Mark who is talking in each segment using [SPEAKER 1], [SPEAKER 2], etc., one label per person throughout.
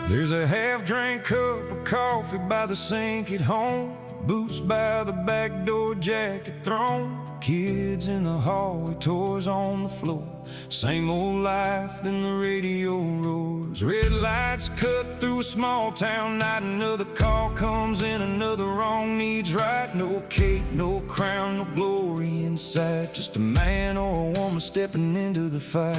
[SPEAKER 1] There's a half-drank cup of coffee by the sink at home, boots by the back door, jacket thrown, kids in the hallway, toys on the floor. Same old life, then the radio roars. Red lights cut through a small town night. Another call comes in, another wrong needs right. No cape, no crown, no glory inside. Just a man or a woman stepping into the fight.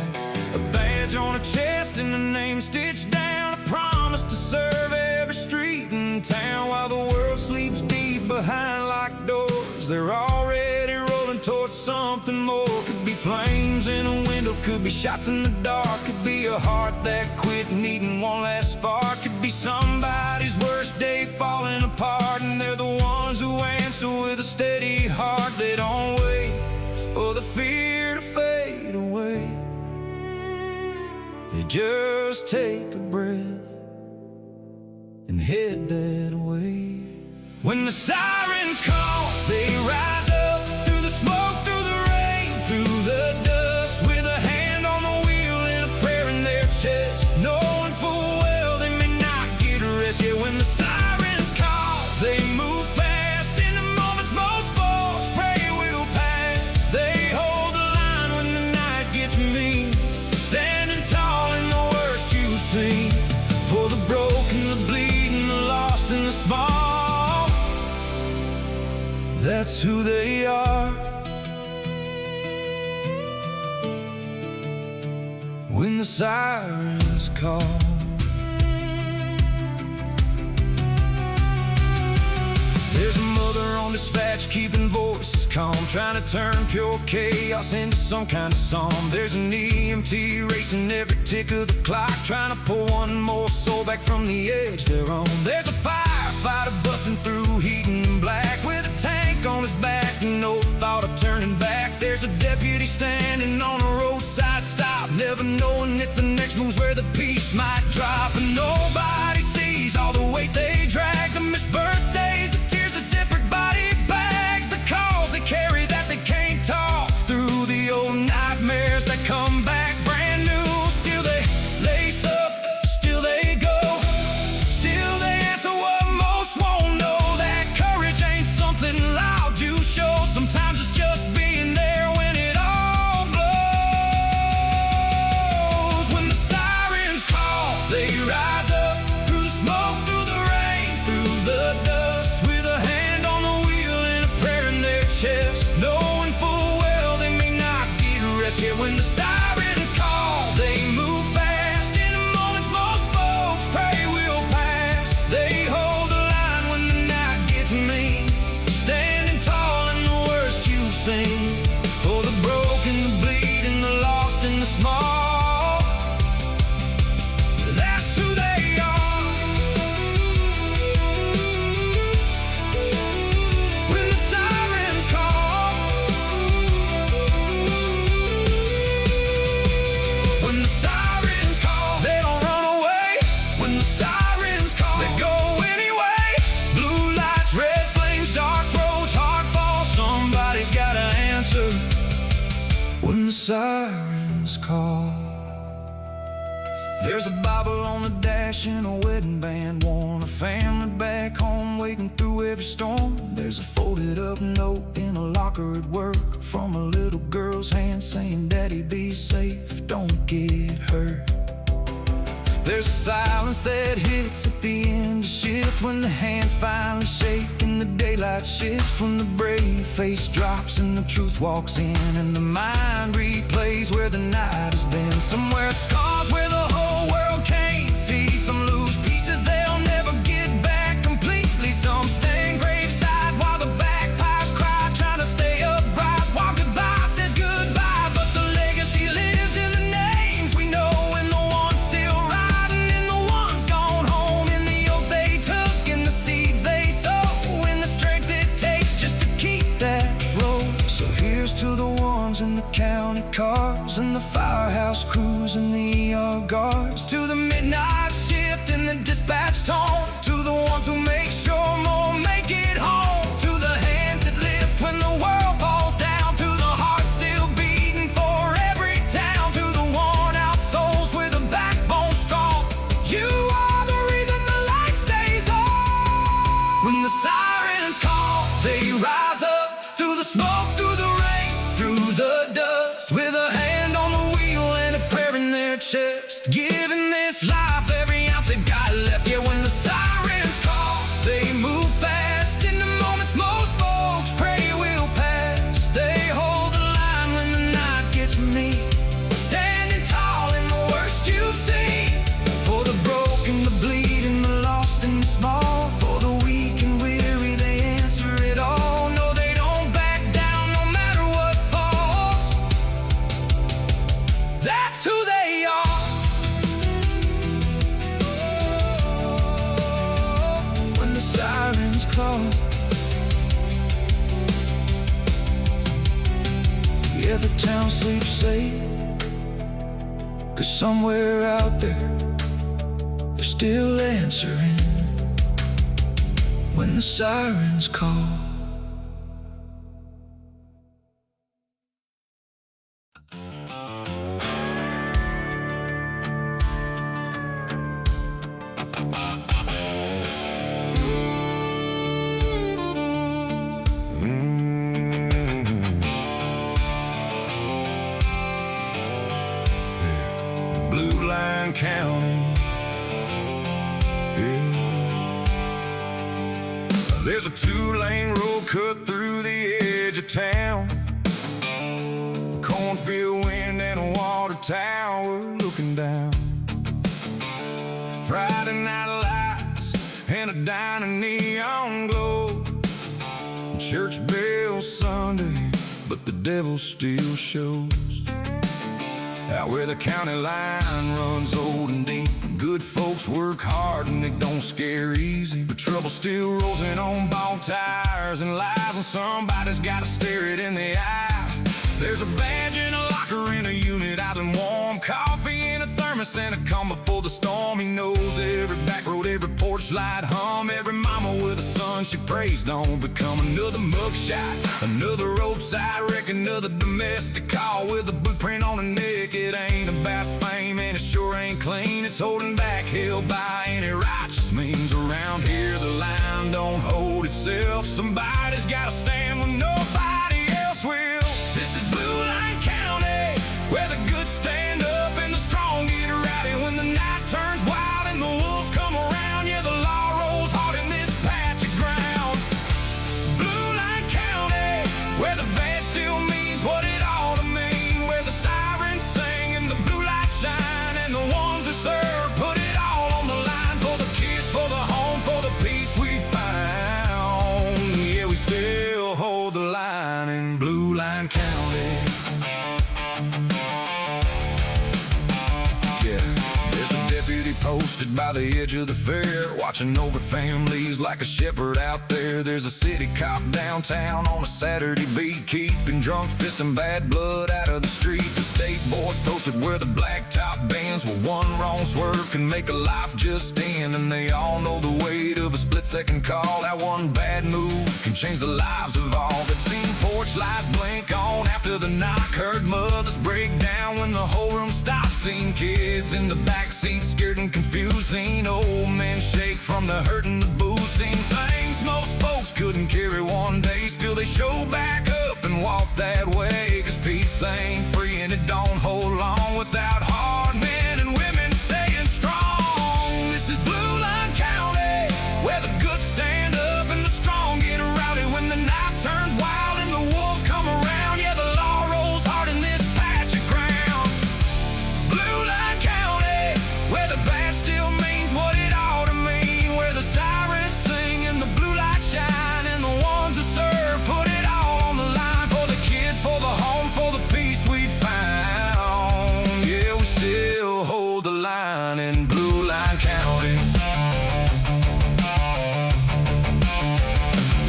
[SPEAKER 1] A badge on a chest and a name stitched down. A promise to serve every street in town. While the world sleeps deep behind locked doors, they're already rolling towards something more. Could be flames in a window, could be shots in the dark, could be a heart that quit needing one last spark. Could be somebody's worst day falling apart, and they're the ones who answer with a steady heart. They don't wait for the fear to fade away, they just take a breath and head that way. When the sirens call, they rise up through the smoke, through the rain, through the dust, with a hand on the wheel and a prayer in their chest, knowing full well they may not get a rest. Yeah, when the sirens call, they move fast. In the moments most folks pray will pass, they hold the line when the night gets mean, standing tall in the worst you've seen. For the broken, the bleeding, the lost and the small, that's who they are. When the sirens call, there's a mother on dispatch keeping voices calm, trying to turn pure chaos into some kind of song. There's an EMT racing every tick of the clock, trying to pull one more soul back from the edge they're on. There's a firefighter busting through heat and black, with a tank on his back and no thought of turning back. There's a deputy standing on a roadside stop, never knowing if the next move's where the peace might drop. And nobody sees all the weight they drag, the missed birthdays, the tears, the zippered body bags, the calls they carry that they can't talk through, the old nightmares that come back brand new. Still they lace up, still they go, still they answer what most won't know. That courage ain't something loud you show, sometimes it's just being there when it all blows. When the sirens call, they rise up through the smoke, through the rain, through the dust, with a hand on the wheel and a prayer in their chest, knowing full well they may not get a rest. Yeah, when the sirens call, they move fast. In the moments most folks pray will pass, they hold the line when the night gets mean, standing tall in the worst you've seen. For the broken, the bleeding, the lost and the small, that's who they are. When the sirens call, when the sirens call, they don't run away. When the sirens call, they go anyway. Blue lights, red flames, dark roads, hard falls, somebody's gotta answer. When the sirens call, there's a Bible on the dash and a wedding band worn, a family back home waiting through every storm. There's a folded up note in a locker at work from a little girl's hand saying, "Daddy, be safe, don't get hurt." There's a silence that hits at the end of shift, when the hands finally shake and the daylight shifts, when the brave face drops and the truth walks in, and the mind replays where the night has been. Somewhere scars where the whole world can't see, some lose pieces they'll never get back completely, some stand graveside while the bagpipes cry, trying to stay upright while goodbye says goodbye. But the legacy lives in the names we know, and the ones still riding, and the ones gone home, in the oath they took, and the seeds they sow, and the strength it takes just to keep that road. So here's to the ones in the county cars, and the firehouse crews and the ER guards, to the midnight shift and the dispatch tone, to the ones who make sure more make it home, to the hands that lift when the world falls down, to the hearts still beating for every town, to the worn out souls with a backbone strong. You are the Yeah, the town sleeps safe, 'cause somewhere out there they're still answering when the sirens call. Blue Line County, yeah. There's a 2-lane road cut through the edge of town, cornfield wind and a water tower looking down. Friday night lights and a dying neon glow, church bells Sunday, but the devil still shows. Out where the county line runs old and deep, good folks work hard and they don't scare easy, but trouble still rolls in on bald tires and lies, and somebody's gotta stare it in the eyes. There's a badge in a locker in a unit out in warm, coffee in a thermos and a calm before the storm. He knows every back road, every porch light hum, every mama with a son she prays don't become another mugshot, another roadside wreck, another domestic call with a boot print on the neck. It ain't about fame and it sure ain't clean, it's holding back hell by any righteous means. Around here the line don't hold itself, somebody's gotta stand when nobody else will. This is Blue Line County, where the good stand up and the strong get rowdy when the night turns wild and the wolves come around. Yeah, the law rolls hard in this patch of ground. Blue Line County, where the bad still means what it ought to mean, where the sirens sing and the blue lights shine, and the ones who serve put it all on the line for the kids, for the home, for the peace we found. Yeah, we still hold the line in Blue Line County. Yeah, there's a deputy posted by the edge of the fair, watching over families like a shepherd out there. There's a city cop downtown on a Saturday beat, keeping drunk fists and bad blood out of the street. The state board posted where the blacktop bands, where one wrong swerve can make a life just end, and they all know the weight of a split-second call. That one bad move can change the lives of all. That seen porch lights blink on after the knock, heard mothers break down when the whole room stopped, seen kids in the backseat scared and confused, seen old men shake from the hurt and the booze, seen things most folks couldn't carry one day, still they show back up and walk that way, 'cause peace ain't free and it don't hold long without hard men and women staying strong. This is Blue Line County, where the good stand up and the strong get rowdy when the night turns wild and the wolves come around. Yeah, the law rolls hard in this patch of ground. Blue Line County, where the bad still means what it ought to mean, where the sirens sing and the blue lights shine, and the ones who serve put it all on the line for the kids, for the home, for the peace we found. Yeah, we still hold the line in Blue Line County.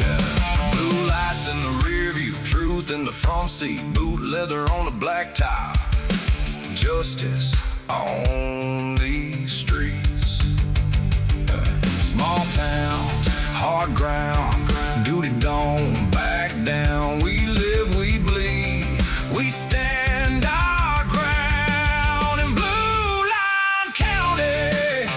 [SPEAKER 1] Yeah. Blue lights in the rear view, truth in the front seat, boot leather on the black top, justice on these streets. Small town, hard ground, duty don't back down. We live, we bleed, we stand our ground in Blue Line County.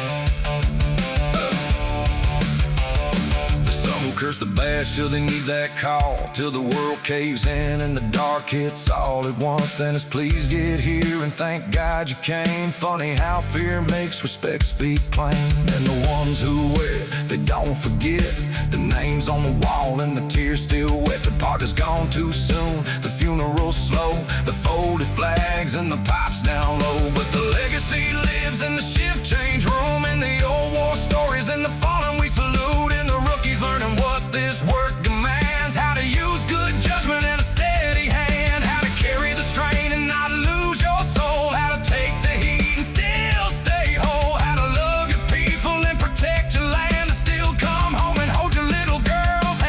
[SPEAKER 1] There's some who curse the badge till they need that call, till the world caves in and the dark hits all at once. Then it's please get here and thank God you came. Funny how fear makes respect speak plain, and the ones who wear it, they don't forget the names on the wall and the tears still wet. The party's gone too soon, the funeral's slow, the folded flags and the pipes down low, but the legacy lives in the shift change room, in the old war stories and the fallen we salute, and the rookies learning what this work demands, how to use good judgment and a steady hand, how to carry the strain and not lose your soul, how to take the heat and still stay whole, how to love your people and protect your land, to still come home and hold your little girls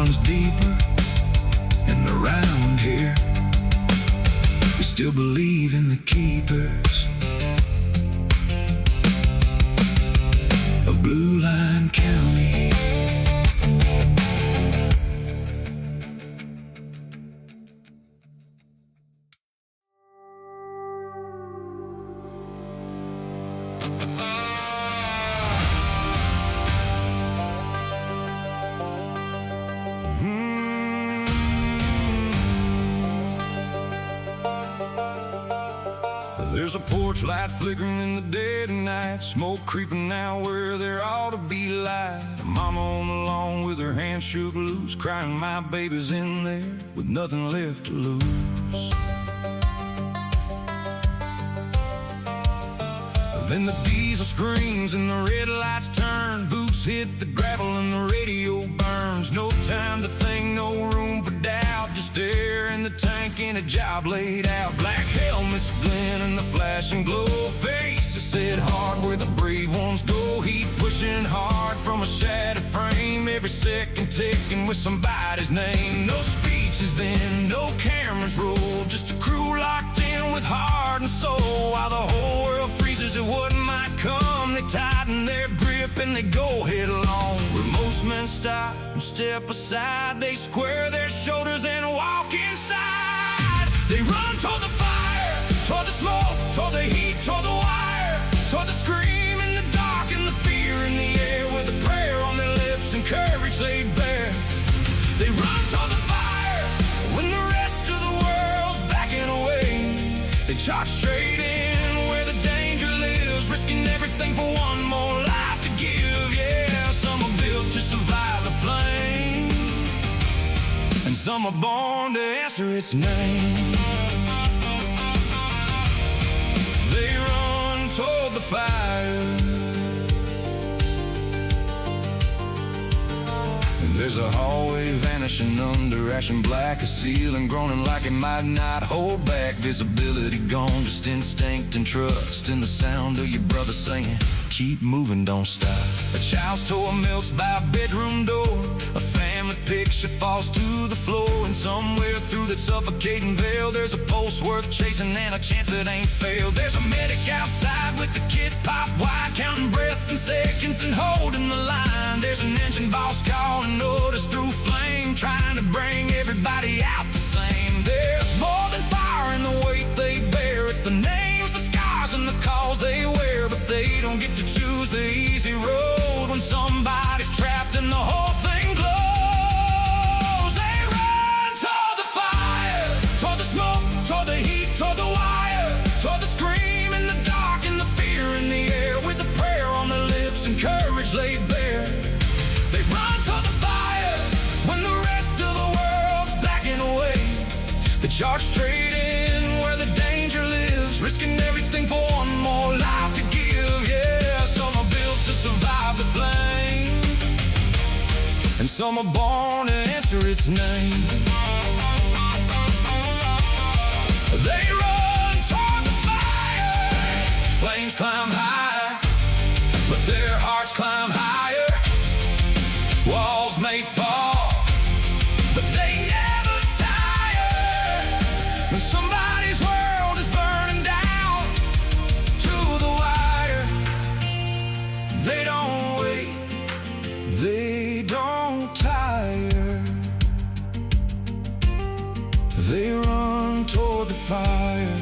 [SPEAKER 1] runs deeper, and around here we still believe in the keepers of Blue Line County. There's a porch light flickering in the dead of night, smoke creeping out where there ought to be light. A mama on the lawn with her hands shook loose, crying my baby's in there with nothing left to lose. Then the diesel screams and the red lights turn, boots hit the gravel and the radio burns. No time to think, no room for doubt, just air in the tank and a job laid out. Black helmets glint and the flashing glow, faces set hard where the brave ones go. Heat pushing hard from a shattered frame, every second ticking with somebody's name. No speeches then, no cameras roll, just a crew locked in with heart and soul. While the whole world freezes at what might come, they tighten their grip and they go headlong. Where most men stop and step aside, they square their shoulders and walk inside. They run toward the fire, toward the smoke, toward the heat, toward the wire, toward the scream in the dark and the fear in the air, with a prayer on their lips and courage laid bare. They run toward the fire when the rest of the world's backing away. They charge straight in where the danger lives, risking everything for one more life to give. Yeah, some are built to survive the flame, and some are born to answer its name. They run toward the fire. There's a hallway vanishing under ash and black, a ceiling groaning like it might not hold back. Visibility gone, just instinct and trust in the sound of your brother saying, keep moving, don't stop. A child's toy melts by a bedroom door, a family picture falls to the floor, and somewhere through that suffocating veil there's a pulse worth chasing and a chance that ain't failed. There's a medic outside with the kit pop wide, counting breaths and seconds and holding the line. There's an engine boss calling orders through flame, trying to bring everybody out the same. There's more than fire in the weight they bear, it's the names, the scars, and the calls they wear. But they don't get to choose the easy road when somebody's trapped and the whole thing glows. They run toward the fire, toward the smoke, toward the heat, toward the wire, toward the scream in the dark and the fear in the air, with a prayer on their lips and courage laid bare. They run toward the fire when the rest of the world's backing away. They charge straight in where the danger lives, risking everything for one more life to give. Yeah, some are built to survive the flame, and some are born to answer its name. They run toward the fire. Flames climb high, but their hearts climb higher. Walls may fall, but they never tire. When somebody's world is burning down to the wire, they don't wait, they don't tire. They run toward the fire.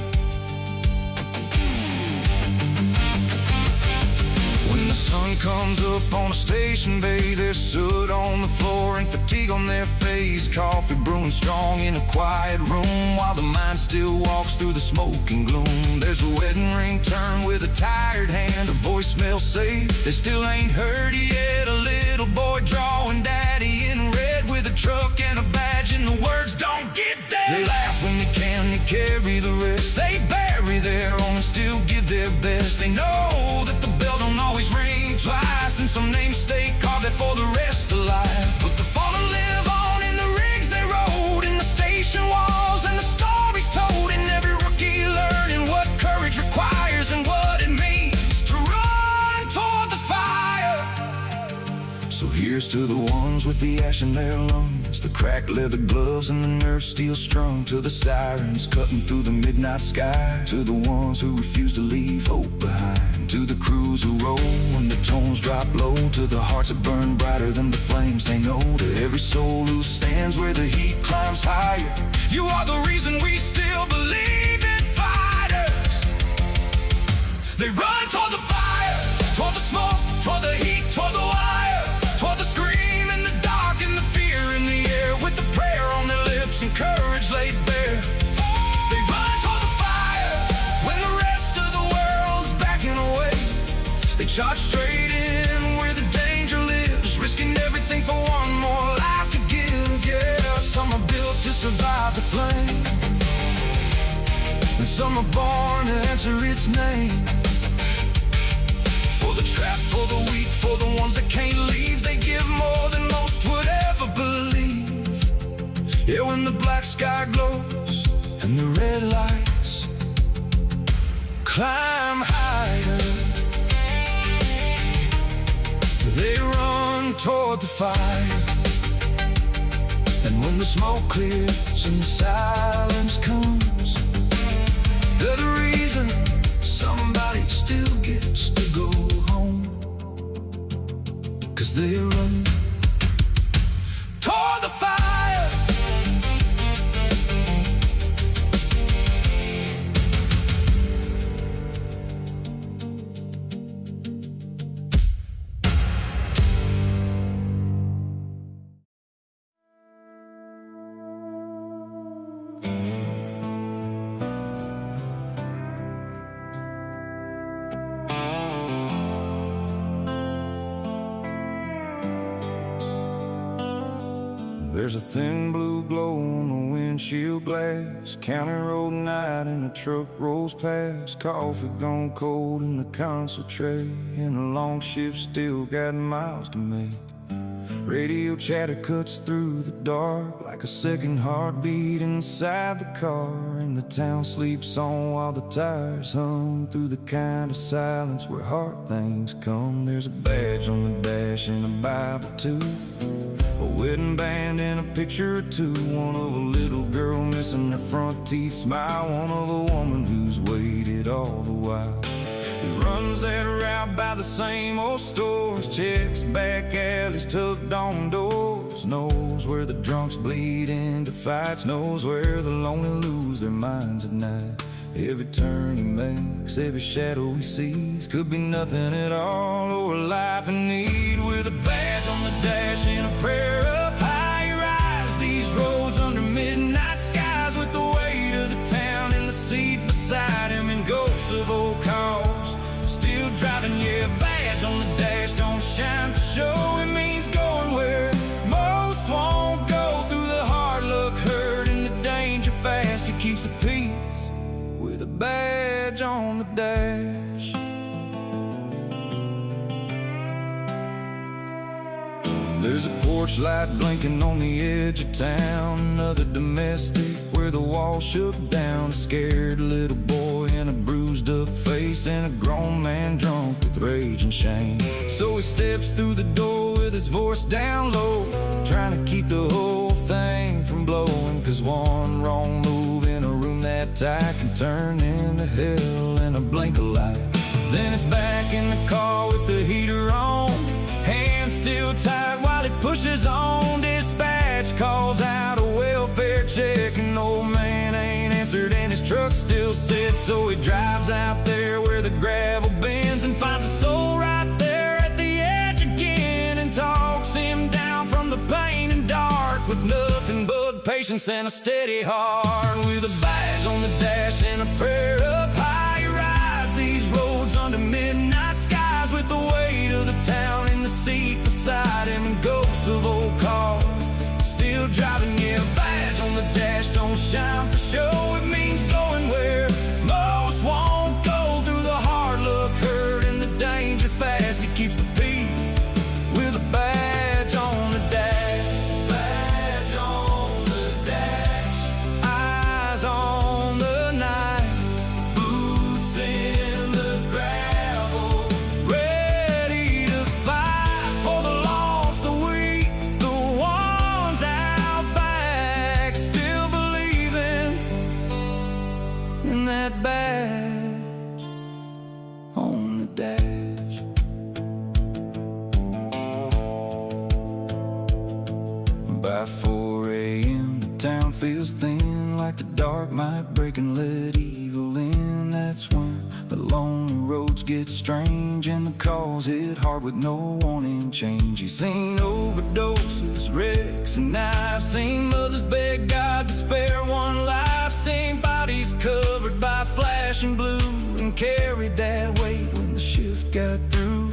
[SPEAKER 1] When the sun comes up on a station bay, there's soot on the floor and fatigue on their face. Coffee brewing strong in a quiet room, while the mind still walks through the smoke and gloom. There's a wedding ring turned with a tired hand, a voicemail saved they still ain't heard yet. A little boy drawing daddy in red with a truck and a badge, and the words don't get there. They laugh when they can, they carry the rest. They bury their own and still give their best. They know that the bell don't always ring twice, and some names stay carved there for the rest of life. But the fallen live on in the rigs they rode, in the station walls and the stories told, and every rookie learning what courage requires and what it means to run toward the fire. So here's to the ones with the ash in their lungs, the cracked leather gloves and the nerve steel strung, to the sirens cutting through the midnight sky, to the ones who refuse to leave hope behind, to the crews who roll when the tones drop low, to the hearts that burn brighter than the flames they know, to every soul who stands where the heat climbs higher. You are the reason we still believe in fighters. They run toward the fire, toward the smoke, toward the heat, toward the wire, toward the scream in the dark and the fear in the air, with the prayer on their lips and courage laid bare. They run toward the fire when the rest of the world's backing away. They charge straight in where the danger lives, risking everything for one more life to give. Yeah, some are built to survive the flame, and some are born to answer its name. For the trapped, for the weak, for the ones that can't leave, they give more than most would ever believe. Yeah, when the black sky glows and the red lights climb higher, they run toward the fire. And when the smoke clears and the silence comes, they're the reason somebody still gets to go home. 'Cause they run toward the fire. There's a thin blue glow on the windshield glass, county road night and a truck rolls past, coffee gone cold in the console tray, and a long shift still got miles to make. Radio chatter cuts through the dark like a second heartbeat inside the car, and the town sleeps on while the tires hum through the kind of silence where hard things come. There's a badge on the dash and a Bible too, a wedding band and a picture or two, one of a little girl missing her front teeth smile, one of a woman who's waited all the while. He runs that route by the same old stores, checks back alleys, tucked on doors, knows where the drunks bleed into fights, knows where the lonely lose their minds at night. Every turn he makes, every shadow he sees, could be nothing at all or a life in need. With a badge on the dash and a prayer up high, he rides these roads under midnight skies, with the weight of the town in the seat beside him, and ghosts of old cars still driving. Yeah, badge on the dash don't shine for show, it means going where most won't go, through the hard luck, hurt, and the danger fast. He keeps the peace with a badge on the dash. There's a porch light blinking on the edge of town, another domestic where the wall shook down, a scared little boy and a bruised up face, and a grown man drunk with rage and shame. So he steps through the door with his voice down low, trying to keep the whole thing from blowing, 'cause one wrong move in a room that tight can turn into hell in a blink of light. Then it's back in the car with the heater on, hands still tight while he pushes on. Dispatch calls out a welfare check, and old man ain't answered and his truck still sits. So he drives out there where the gravel bends and finds a soul right there at the edge again, and talks him down from the pain and dark with nothing but patience and a steady heart. With a badge on the dash and a prayer up high, he rides these roads under midnight skies, with the weight of the town in the seat beside him, and ghosts of old cars still driving. Yeah, badge on the dash don't shine for show, it means going where most won't go, through the hard luck, hurt, and the danger fast. He keeps the peace with a badge on the dash. Badge on the dash, eyes on the night, boots in the gravel, ready to fight for the lost By 4 a.m. the town feels thin, like the dark might break and let evil in. That's when the lonely roads get strange and the calls hit hard with no warning change. You've seen overdoses, wrecks and knives, seen mothers beg God to spare one life, seen bodies covered by flashing blue, and carried that weight when the shift got through.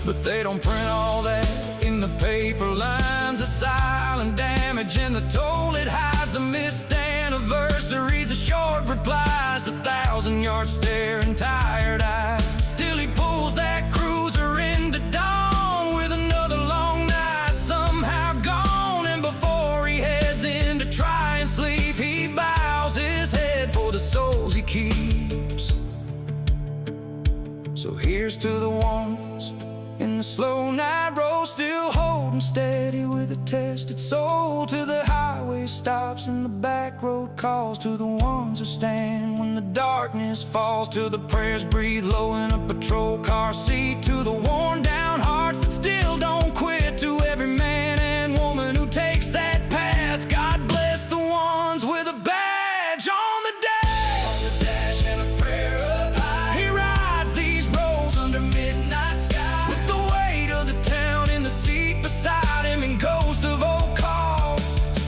[SPEAKER 1] But they don't print all that in the paper lines, the silent damage and the toll it hides, the missed anniversaries, the short replies, the 1,000-yard stare and tired eyes. Still he pulls that cruiser into dawn with another long night somehow gone, and before he heads in to try and sleep, he bows his head for the souls he keeps. So here's to the ones in the slow night road, still holding steady with a tested soul, to the highway stops and the back road calls, to the ones who stand when the darkness falls, to the prayers breathe low in a patrol car seat, to the worn down hearts that still don't quit, to every man and woman who takes that path. God bless the ones with a badge on the dash, and a prayer up high. He rides these roads under midnight sky, with the weight of the town in the seat beside him, and ghost of old calls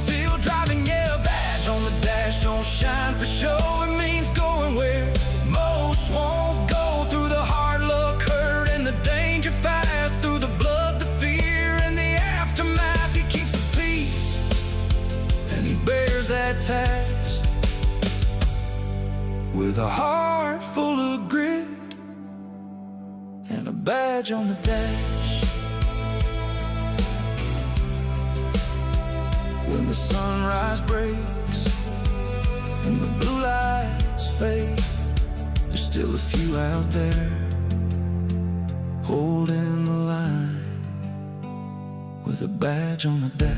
[SPEAKER 1] still driving. Yeah, a badge on the dash don't shine for show, it means going where most won't go, through the hard luck, hurt, and the danger fast, through the blood, the fear, and the aftermath. He keeps the peace and he bears that task with a heart full of grit and a badge on the dash. When the sunrise breaks and the blue lights fade, there's still a few out there holding the line with a badge on the dash.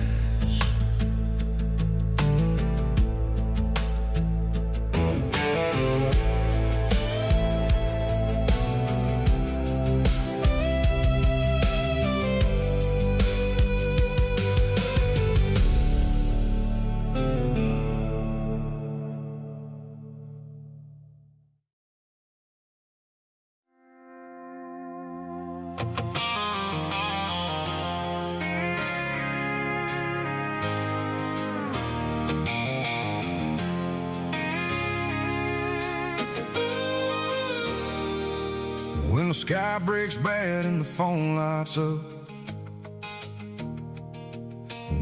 [SPEAKER 1] When the sky breaks bad and the phone lights up,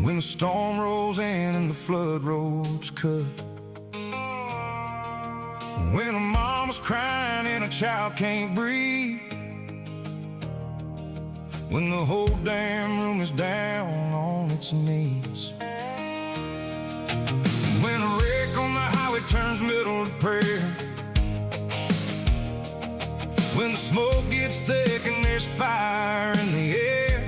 [SPEAKER 1] when the storm rolls in and the flood roads cut, when a mama's crying and a child can't breathe, when the whole damn room is down on its knees, when a wreck on the highway turns middle to prayer, when the smoke gets thick and there's fire in the air,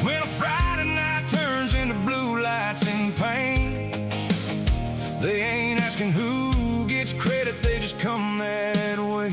[SPEAKER 1] when a Friday night turns into blue lights and pain, they ain't asking who gets credit, they just come that way,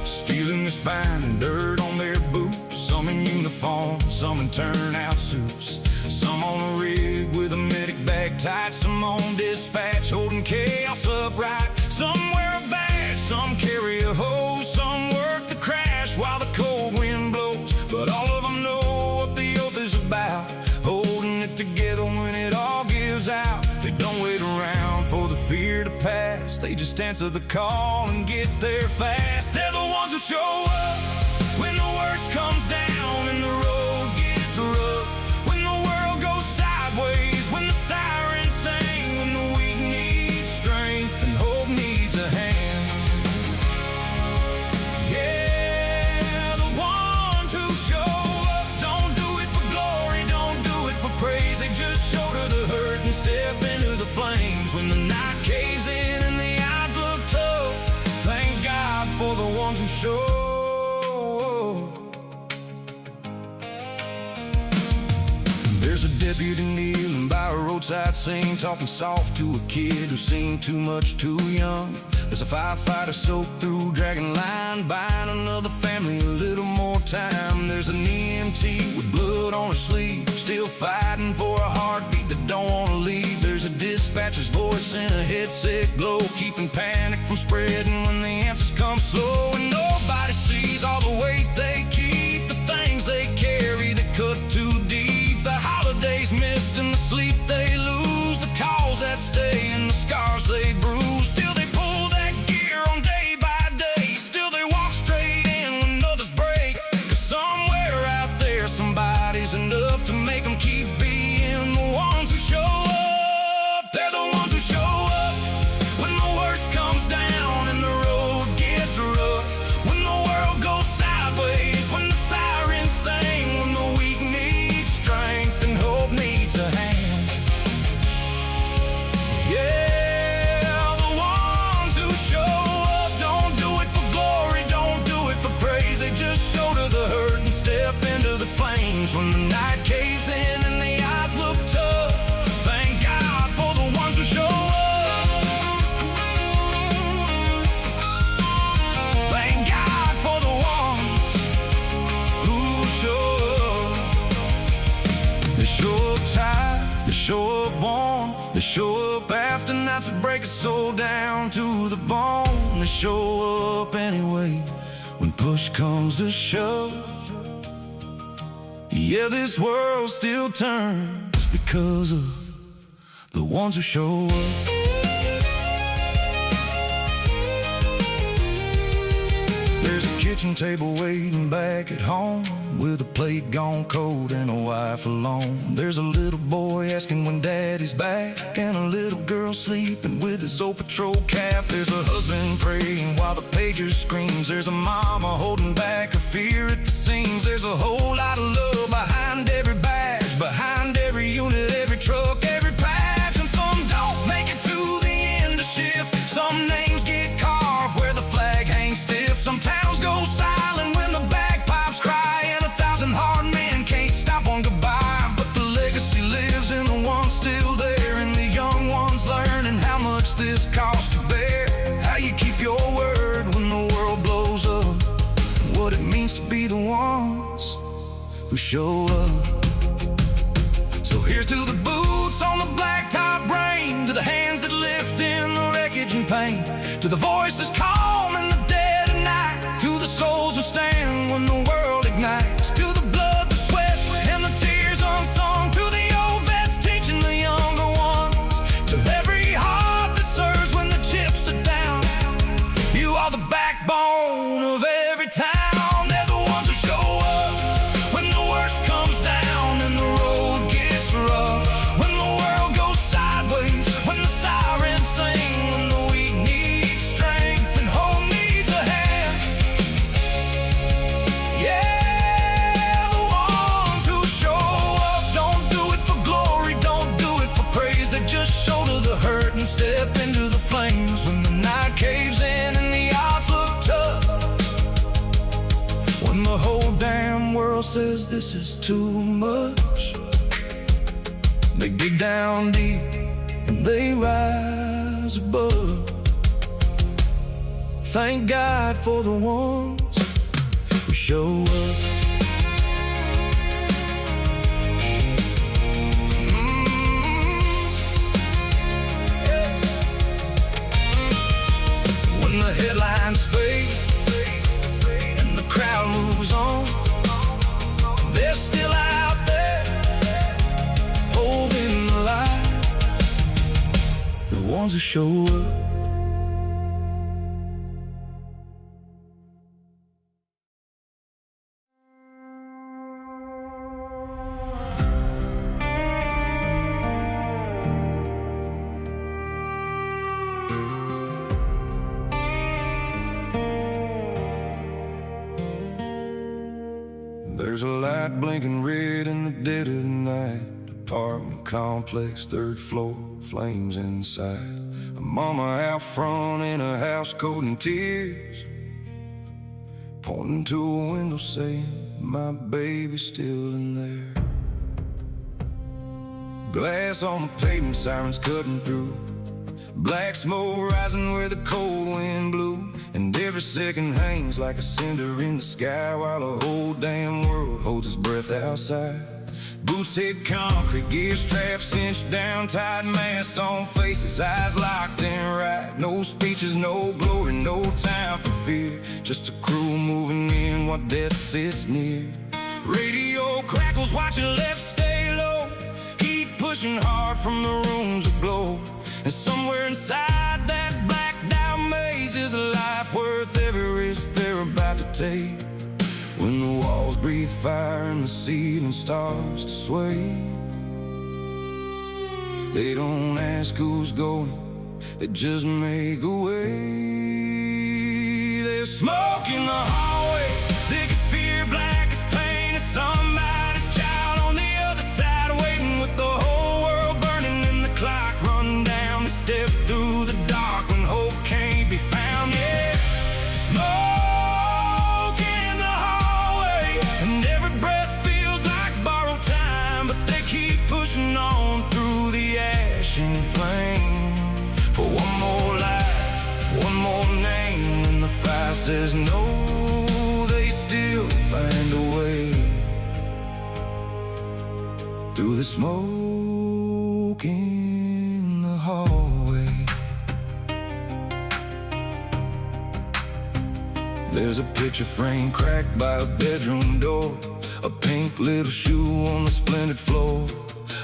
[SPEAKER 1] stealing the spine and dirt on their boots, some in uniform, some in turnout suits, some on a rig with a medic bag tight, some on dispatch holding chaos upright, some wear a badge, some carry a hose, some work the crash while the cold wind blows, but all of them know what the oath is about, holding it together when it all gives out. They don't wait around for the fear to pass, they just answer the call and get there fast. They're the ones who show up when the worst comes down and the road gets rough, when the world goes sideways, when the sirens sing, when the weak need strength and hope needs a hand. Yeah, the ones who show up don't do it for glory, don't do it for praise, they just shoulder the hurt and step into the flames when the night caves in and the odds look tough. Thank God for the ones who show. There's a deputy kneeling by a roadside scene, talking soft to a kid who's seen too much too young. There's a firefighter soaked through dragging line, buying another family a little more time. sleeve, still fighting for a heartbeat that don't wanna leave. There's a dispatcher's voice in a headset glow, keeping panic from spreading when the answers come slow. And nobody sees all the weight they keep, the things they carry that cut too deep. The holidays missed and the sleep they lose, the calls that stay and the scars they bruise. Still they pull that gear on day by day, still they walk straight in when others break. 'Cause somewhere out there somebody's enough to make them keep being the ones who show up. They're the ones who show up when the worst comes down and the road gets rough, when the world goes sideways, when the sirens sing, when the weak need strength and hope needs a hand. Yeah, the ones who show up don't do it for glory, don't do it for praise. They just shoulder the hurt and step into the flames when the night caves in and the odds look tough. Thank God for the ones who show up. Thank God for the ones who show up. They show up tired, they show up worn, they show up after nights that break us so down to the bone. They show up anyway when push comes to shove. Yeah, this world still turns because of the ones who show up. There's a kitchen table waiting back at home, with a plate gone cold and a wife alone. There's a little boy asking when daddy's back, and a little girl sleeping with his old patrol cap. There's a husband praying while the pager screams. There's a mama holding back her fear at the seams. There's a whole lot of love behind every badge, behind every unit, every truck, every patch. And some don't make it to the end of shift, some names get carved where the flag hangs stiff. Some towns go silent when the bagpipes cry, and 1,000 hard men can't stop on goodbye. But the legacy lives in the ones still there, and the young ones learning how much this costs to bear. How you keep your word when the world blows up, what it means to be the ones who show up. So here's to the boots on the blacktop brain, to the hands that lift in the wreckage and pain, to the voices calm in the dead of night, to the souls who stand when the world ignites, to the blood, the sweat, and the tears unsung, to the old vets teaching the younger ones, to every heart that serves when the chips are down. You are the backbone of every town. They're the ones who show up when the worst comes down and the road gets rough, when the world goes sideways, when the sirens sing, when the weak need strength and hope needs a hand. Yeah, the ones who show up don't do it for glory, don't do it for praise. They just shoulder the hurt and step into the flames when the night caves in and the odds look tough, when the whole damn world says this is too much. They dig down deep and they rise above. Thank God for the ones who show up. When the headlines fade and the crowd moves on, they're still out there holding the light, the ones who show up. There's a light blinking red in the dead of the night, apartment complex, 3rd floor, flames inside. A mama out front in a house coat in tears, pointing to a window saying, my baby's still in there. Glass on the pavement, sirens cutting through, black smoke rising where the cold wind blew, and every second hangs like a cinder in the sky, while the whole damn world holds its breath outside. Boots hit concrete, gear straps cinched down, tied mask on faces, eyes locked in right. No speeches, no glory, no time for fear. Just a crew moving in while death sits near. Radio crackles, watching left stay low. Heat pushing hard from the rooms aglow. And somewhere inside that blacked out maze is a life worth every risk they're about to take. When the walls breathe fire and the ceiling starts to sway, they don't ask who's going, they just make a way. There's smoke in the hallway, thick as fear, black as pain. It's somebody's child on the other side, waiting with the whole world burning and the clock running down. They step through the dark when hope can't be found. Yeah, smoke. Pushing on through the ashen flame for one more life, one more name. When the fire says no, they still find a way through the smoke in the hallway. There's a picture frame cracked by a bedroom door, a pink little shoe on the splintered floor,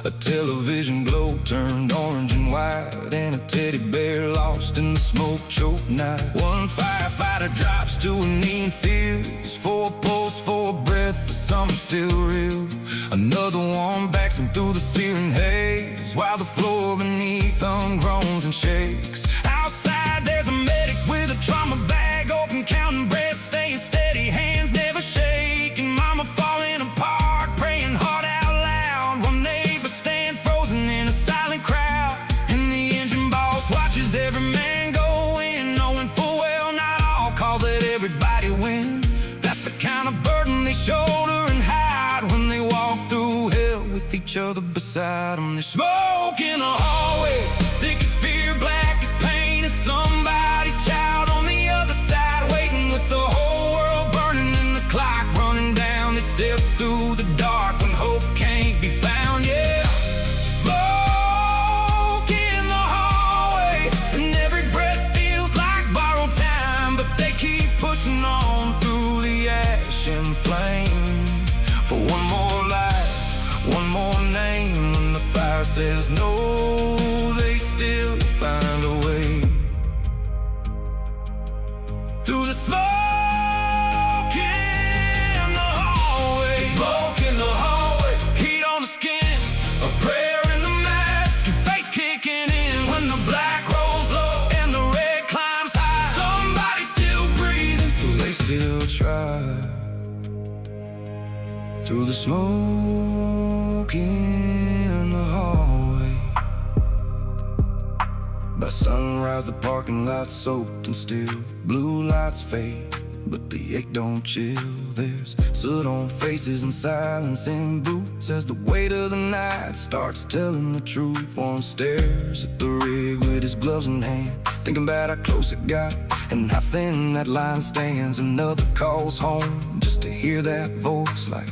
[SPEAKER 1] a television glow turned orange and white, and a teddy bear lost in the smoke-choked night. One firefighter drops to a knee and feels 4 pulse, 4 breath, for some still real. Another one backs him through the searing haze, while the floor beneath them groans and shakes. Outside there's a medic with a trauma bag open, counting breaths, staying steady, hands never shaking. Mama falling apart, praying hard out loud. One neighbor stand frozen in a silent crowd, and the engine boss watches every man go in, knowing full well not all calls let everybody win. That's the kind of burden they shoulder and hide when they walk through hell with each other beside them. There's smoke in the hallway, thick as fear, black as pain. It's somebody's child on the other side, waiting with the whole world burning and the clock running down. They step through the dark when hope can't be found. Yeah, smoke in the hallway, and every breath feels like borrowed time, but they keep pushing on through the ashen flame for one more life, one more name. When the fire says no, they still find a way through the smoke in the hallway. Smoke in the hallway, heat on the skin, a prayer in the mask, and faith kicking in. When the black rolls low and the red climbs high, somebody's still breathing, so they still try. Through the smoke in the hallway. By sunrise the parking lot's soaked and still. Blue lights fade, but the ache don't chill. There's soot on faces and silence in boots as the weight of the night starts telling the truth. One stares at the rig with his gloves in hand, thinking about how close it got and how thin that line stands. Another calls home just to hear that voice, like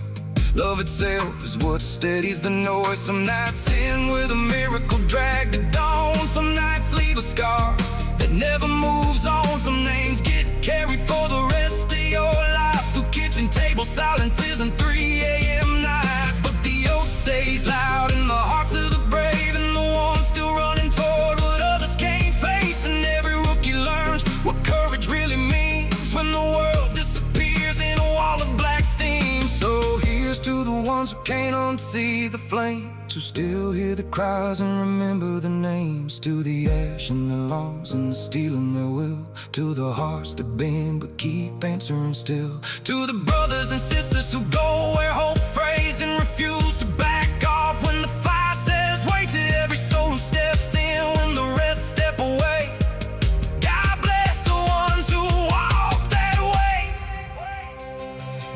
[SPEAKER 1] love itself is what steadies the noise. Some nights end with a miracle drag to dawn. Some nights leave a scar that never moves on. Some names get carried for the rest of your life, through kitchen table silences and 3 a.m. nights. But the oath stays loud in the hearts of the brave, and the ones still running toward what others can't face. And every rookie learns what courage really means when the world disappears in a wall of black steam. So here's to the ones who can't unsee the flames, who still hear the cries and remember the names. To the ash and the lungs and the steel in their will, to the hearts that bend but keep answering still, to the brothers and sisters who go where hope frays and refuse to back off when the fire says wait, to every soul who steps in when the rest step away. God bless the ones who walk that way.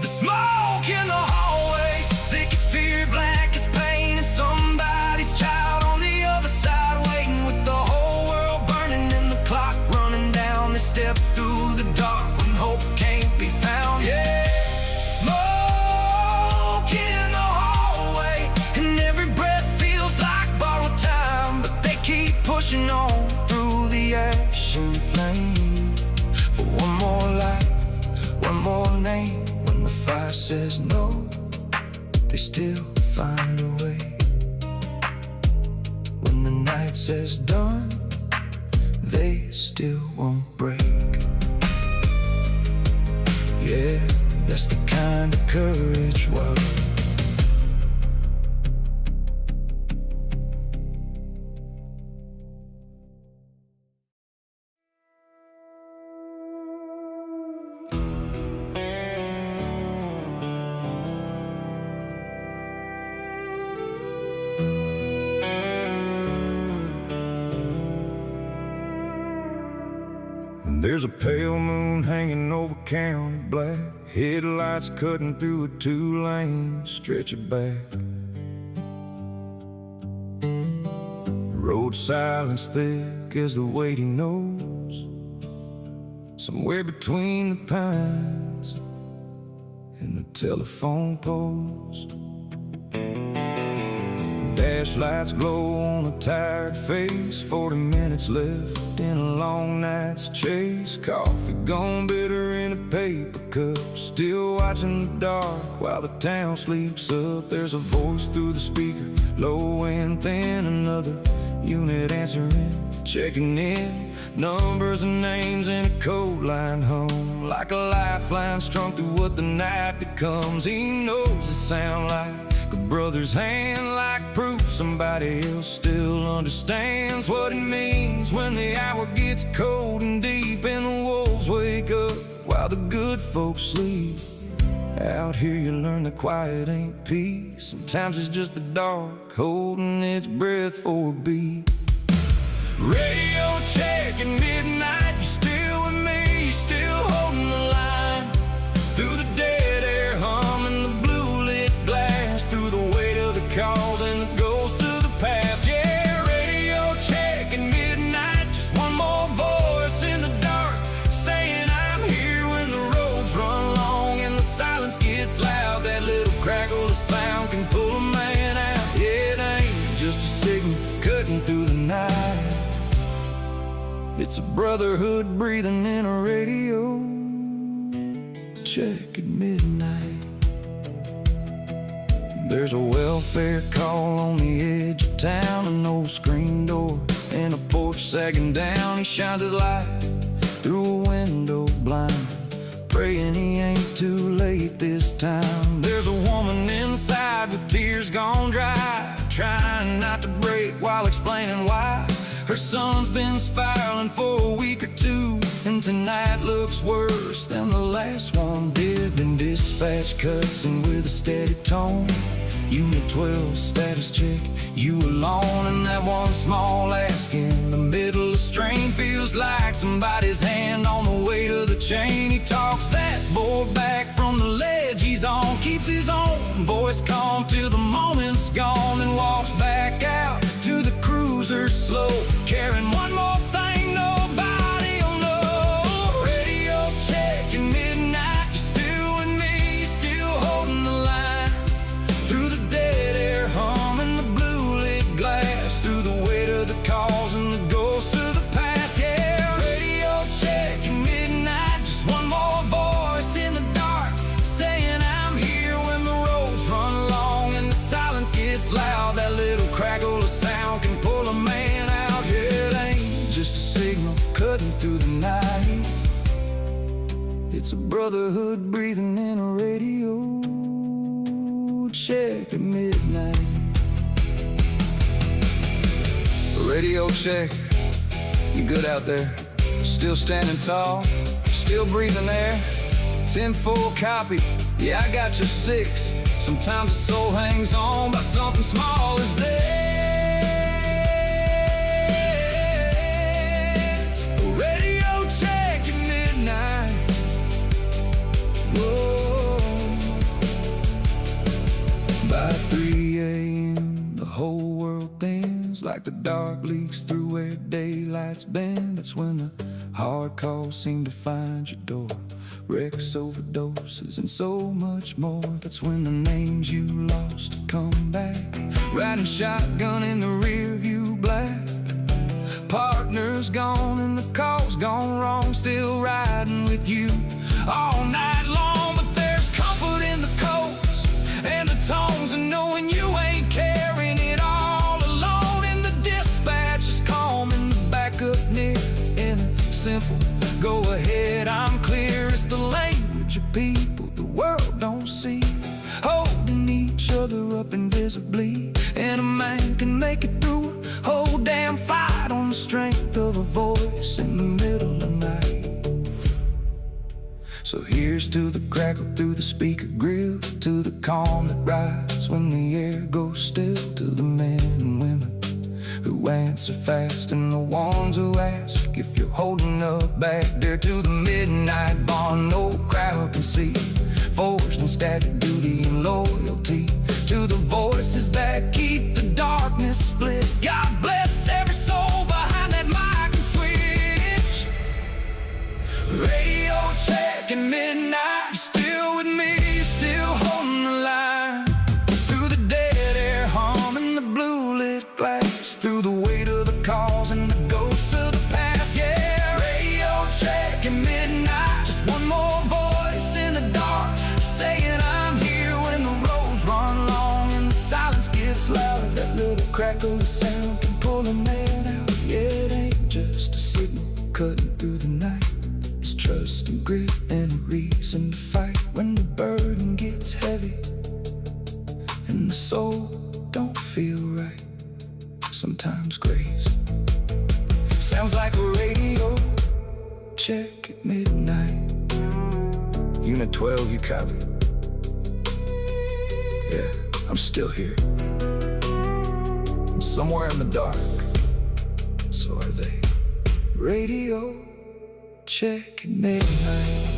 [SPEAKER 1] The smoke in the hallway, thick as fear, black as pain, and somebody's child on the other side, waiting with the whole world burning and the clock running down. They step through the dark when hope can't be found. Yeah, smoke in the hallway, pain. When the fire says no, they still find a way. When the night says done, they still won't break. Yeah, that's the kind of courage, whoa. There's a pale moon hanging over County Black, headlights cutting through a two-lane stretch of back. Road silence thick as the weight he knows, somewhere between the pines and the telephone poles. Dash lights glow on a tired face, 40 minutes left in a long night's chase. Coffee gone bitter in a paper cup, still watching the dark while the town sleeps up. There's a voice through the speaker, low and thin, another unit answering, checking in. Numbers and names in a code line hum, like a lifeline strung through what the night becomes. He knows it sound like a brother's hand, like proof somebody else still understands what it means when the hour gets cold and deep and the wolves wake up while the good folks sleep. Out here you learn the quiet ain't peace. Sometimes it's just the dark holding its breath for a beat. Radio check at midnight, you still with me, you still holding the line. Through the dead air hum and the blue lit glass, through the weight of the calls and the ghosts of the past. Yeah, radio check at midnight, just one more voice in the dark, saying I'm here when the roads run long and the silence gets loud. That little crackle of sound can pull a man out. Yeah, it ain't just a signal cutting through the night, it's a brotherhood breathing in a radio check at midnight. There's a welfare call on the edge of town, an old screen door and a porch sagging down. He shines his light through a window blind, praying he ain't too late this time. There's a woman inside with tears gone dry, trying not to break while explaining why her son's been spiraling for a week or two, and tonight looks worse than the last one did. Then dispatch cuts in with a steady tone, Unit 12 status check, you alone. And that one small ask in the middle of strain feels like somebody's hand on the weight of the chain. He talks that boy back from the ledge he's on, keeps his own voice calm till the moment's gone, then walks back out to the cruiser slow, carrying one more thing nobody'll know. Radio check at midnight, you're still with me, still holding the line. Through the dead air hum and the blue lit glass, through the weight of the calls and the ghosts of the past. Yeah, radio check at midnight, just one more voice in the dark, saying I'm here when the roads run long and the silence gets loud. That little crackle of sound can pull a man out. Yeah, it ain't just a signal cutting through the night, it's a brotherhood breathing in a radio check at midnight. Radio check, you good out there? Still standing tall, still breathing air? 10-4 copy, yeah I got your 6. Sometimes the soul hangs on by something small as this. Radio check at midnight. Whoa. By 3 a.m. the whole world thins, like the dark leaks through where daylight's been. That's when the hard calls seem to find your door, wrecks, overdoses, and so much more. That's when the names you lost come back, riding shotgun in the rear view black. Partners gone and the call's gone wrong, still riding with you all night long. But world don't see, holding each other up invisibly. And a man can make it through a whole damn fight on the strength of a voice in the middle of the night. So here's to the crackle through the speaker grill, to the calm that rises when the air goes still, to the men and women who answer fast and the ones who ask if you're holding up back there, to the midnight bond no crowd can see, forged in static duty and loyalty, to the voices that keep the darkness split. God bless every soul behind that mic and switch. Radio check at midnight, you're still with me, you're still holding the line. Through the dead air hum and the blue lit glass, through the weight of the calls and the ghosts of the past. Yeah, radio check at midnight, just one more voice in the dark saying I'm here when the roads run long and the silence gets louder. That little crackle of sound can pull a man out. Yeah, it ain't just a signal cutting through the night, it's trust and grit and a reason to fight when the burden gets heavy and the soul don't feel right. Sometimes grace sounds like a radio check at midnight. Unit 12, you copy? Yeah, I'm still here. I'm somewhere in the dark. So are they. Radio check at midnight.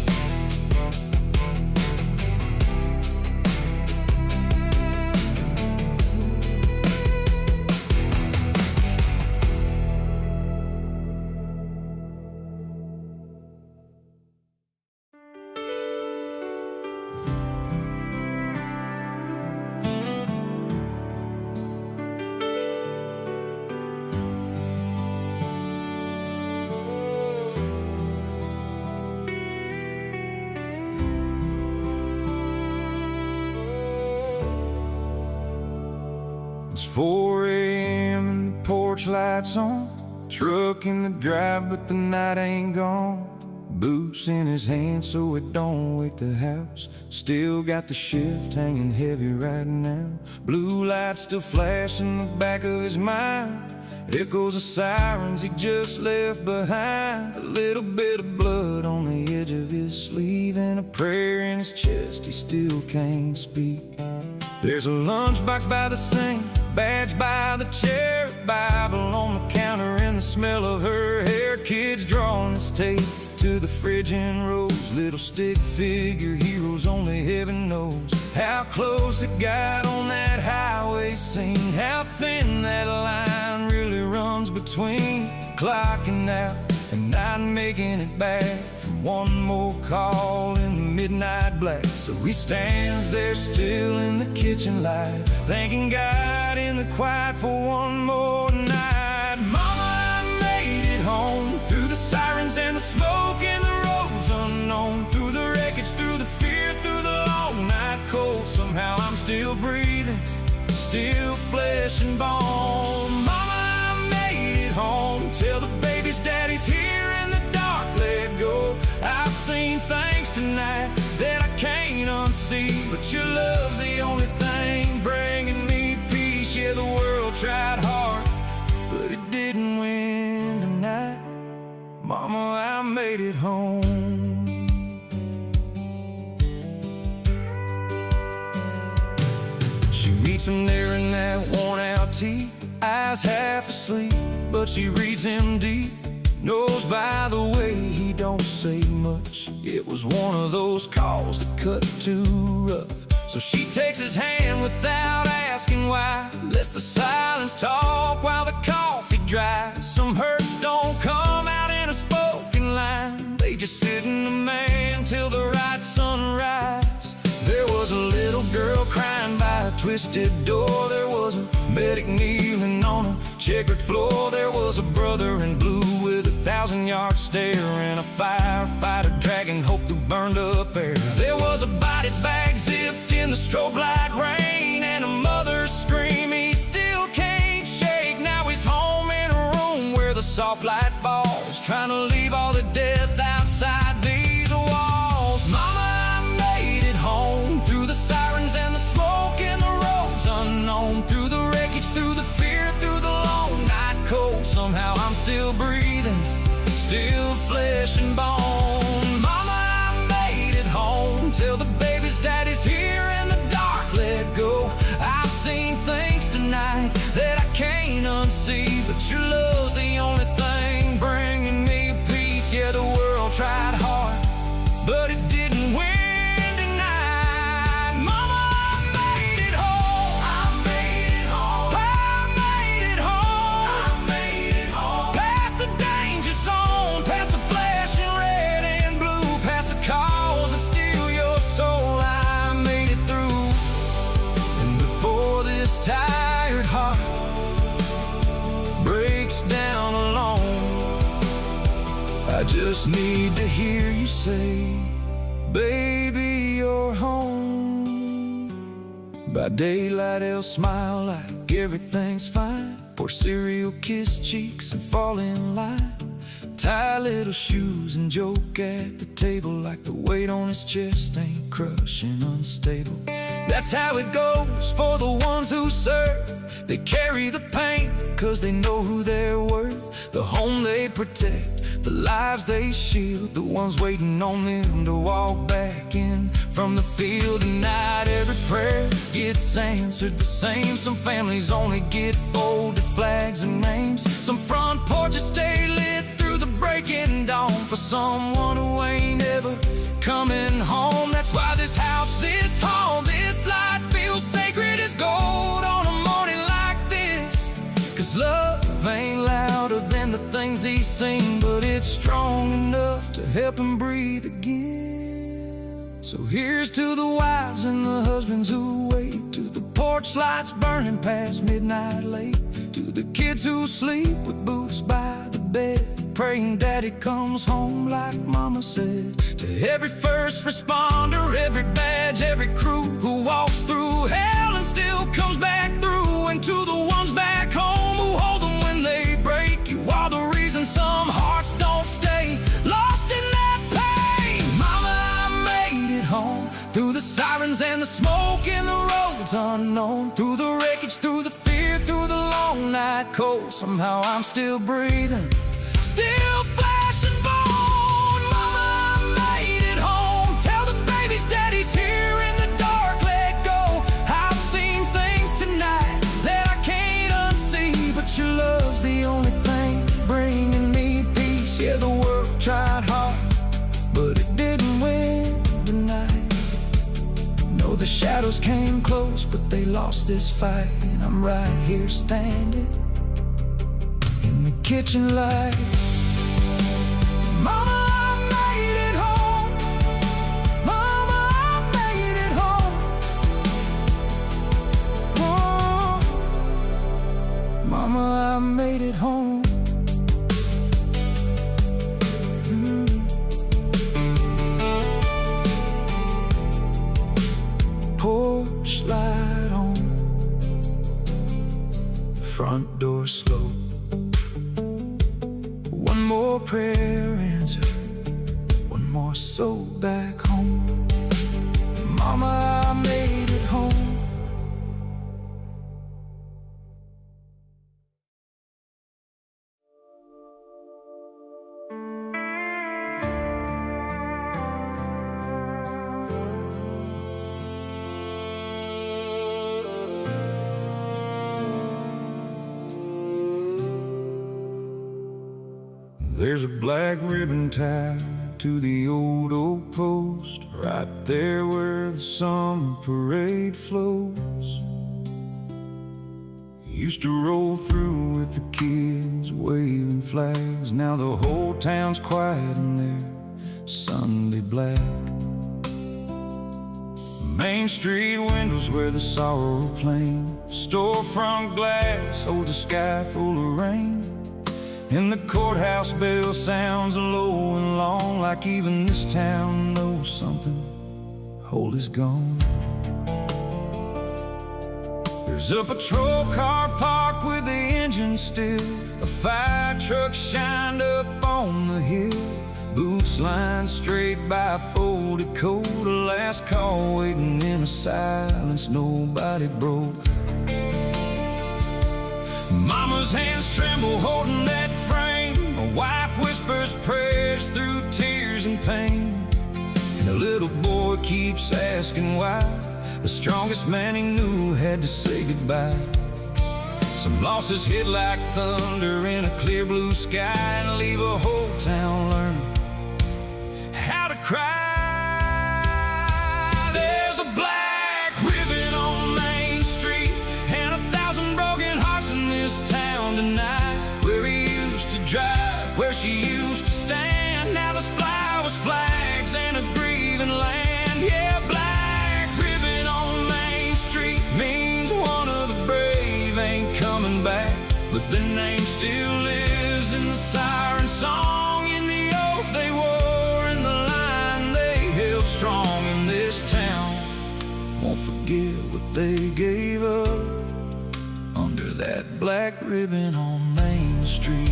[SPEAKER 1] It's 4 a.m. and the porch lights on, truck in the drive but the night ain't gone. Boots in his hand so it don't wake the house, still got the shift hanging heavy right now. Blue lights still flash in the back of his mind, echoes of sirens he just left behind. A little bit of blood on the edge of his sleeve and a prayer in his chest he still can't speak. There's a lunchbox by the sink, badge by the chair, Bible on the counter and the smell of her hair. Kids drawing this tape to the fridge in rows, little stick figure heroes only heaven knows how close it got on that highway scene, how thin that line really runs between clocking out and not making it back from one more call in the midnight black. So he stands there still in the kitchen light, thanking God in the quiet for one more night. Mama, I made it home through the sirens and the smoke and the roads unknown, through the wreckage, through the fear, through the long night cold. Somehow I'm still breathing, still flesh and bone. Mama, I made it home, tell the baby's daddy's here in the dark, let go. I've seen things tonight that I can't unsee, but your love's the only thing bringing me peace. Yeah, the world tried hard, but it didn't win tonight. Mama, I made it home. She meets him there in that worn-out tee, eyes half asleep, but she reads him deep. Knows by the way he don't say much, it was one of those calls that cut too rough. So she takes his hand without asking why, lets the silence talk while the coffee dries. Some hurts don't come out in a spoken line, they just sit in the man till the right sunrise. There was a little girl crying by a twisted door, there was a medic kneeling on a checkered floor, there was a brother in blue with 1,000-yard stare and a firefighter dragging hope through burned up air. There was a body bag zipped in the strobe light rain and a mother's scream he still can't shake. Now he's home in a room where the soft light falls, trying to leave all the death outside these walls. Mama, I made it home. just need to hear you say, baby, you're home. By daylight they'll smile like everything's fine, pour cereal, kiss cheeks and fall in line, tie little shoes and joke at the table like the weight on his chest ain't crushing unstable. That's how it goes for the ones who serve. They carry the pain cause they know who they're worth. The home they protect, the lives they shield, the ones waiting on them to walk back in from the field. Tonight every prayer gets answered the same. Some families only get folded flags and names. Some front porches stay lit through the breaking dawn for someone who ain't ever coming home. That's why this house, this home, this light feels sacred as gold on a morning like this. Cause love ain't louder than the things he sing, but it's strong enough to help him breathe again. So here's to the wives and the husbands who wait, to the porch lights burning past midnight late, to the kids who sleep with boots by the bed, praying daddy comes home like mama said. To every first responder, every badge, every crew who walks through hell and still comes back through, and to the ones back home who hold them when they break. You are the reason some hearts don't stay lost in that pain. Mama, I made it home, through the sirens and the smoke and the roads unknown, through the wreckage, through the fear, through the long night cold. Somehow I'm still breathing, still flesh and bone. Mama, I made it home. Tell the babies daddy's here in the dark, let go. I've seen things tonight that I can't unsee, but your love's the only thing bringing me peace. Yeah, the world tried hard, but it didn't win tonight. No, the shadows came close, but they lost this fight, and I'm right here standing in the kitchen light. Mama, I made it home. Mama, I made it home. Oh, Mama, I made it home. Porch light on, front door slow. One more prayer answered, one more soul back home. Mama, I made it home. There's a black ribbon tied to the old oak post, right there where the summer parade flows. Used to roll through with the kids waving flags. Now the whole town's quiet in their Sunday black. Main Street windows where the sorrow plain, storefront glass holds a sky full of rain. And the courthouse bell sounds low and long, like even this town knows something old is gone. There's a patrol car parked with the engine still, a fire truck shined up on the hill, boots lined straight by a folded coat, a last call waiting in a silence nobody broke. Mama's hands tremble holding that frame. My wife whispers prayers through tears and pain. And the little boy keeps asking why the strongest man he knew had to say goodbye. Some losses hit like thunder in a clear blue sky and leave a whole town learning how to cry. There's a black ribbon on Main Street and 1,000 broken hearts in this town tonight. Where he used to drive, where she used to stand, now there's flowers, flags, and a grieving land. Yeah, black ribbon on Main Street means one of the brave ain't coming back, but their name still lives in the siren song, in the oath they won't forget what they gave up under that black ribbon on Main Street.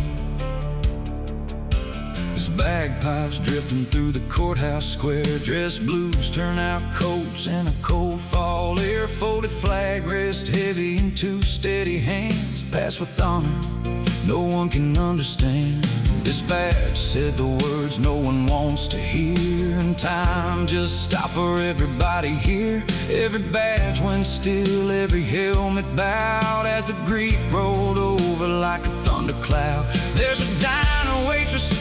[SPEAKER 1] As bagpipes drifting through the courthouse square, dressed blues, turnout coats, and a cold fall air. Folded flag rest heavy in two steady hands, pass with honor, no one can understand. Dispatch said the words no one wants to hear, and time just stopped for everybody here. Every badge went still, every helmet bowed, as the grief rolled over like a thundercloud. There's a diner waitress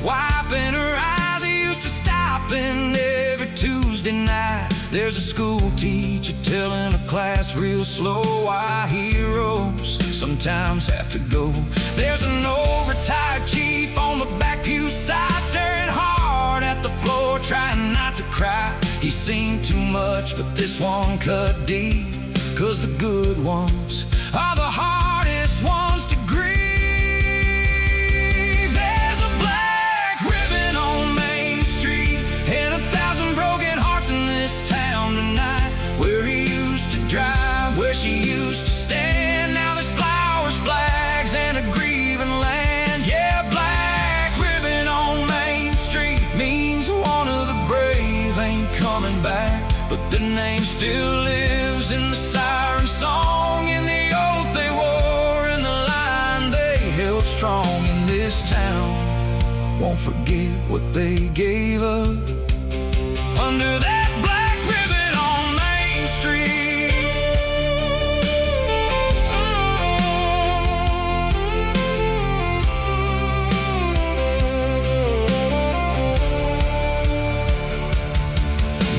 [SPEAKER 1] wiping her eyes, he used to stop in every Tuesday night. There's a school teacher telling a class real slow why heroes sometimes have to go. There's an old retired chief on the back pew side, staring hard at the floor, trying not to cry. He's seen too much, but this one cut deep, 'cause the good ones are the hardest ones to grieve. There's a black ribbon on Main Street, and 1,000 broken hearts in this town tonight. Where he used to drive, where she used to stand, now there's flowers, flags, and a grieving land. Yeah, black ribbon on Main Street means one of the brave ain't coming back, but the name still lives in the siren song, in the oath they wore, in the line they held strong. In this town, won't forget what they gave up under that black ribbon on Main Street.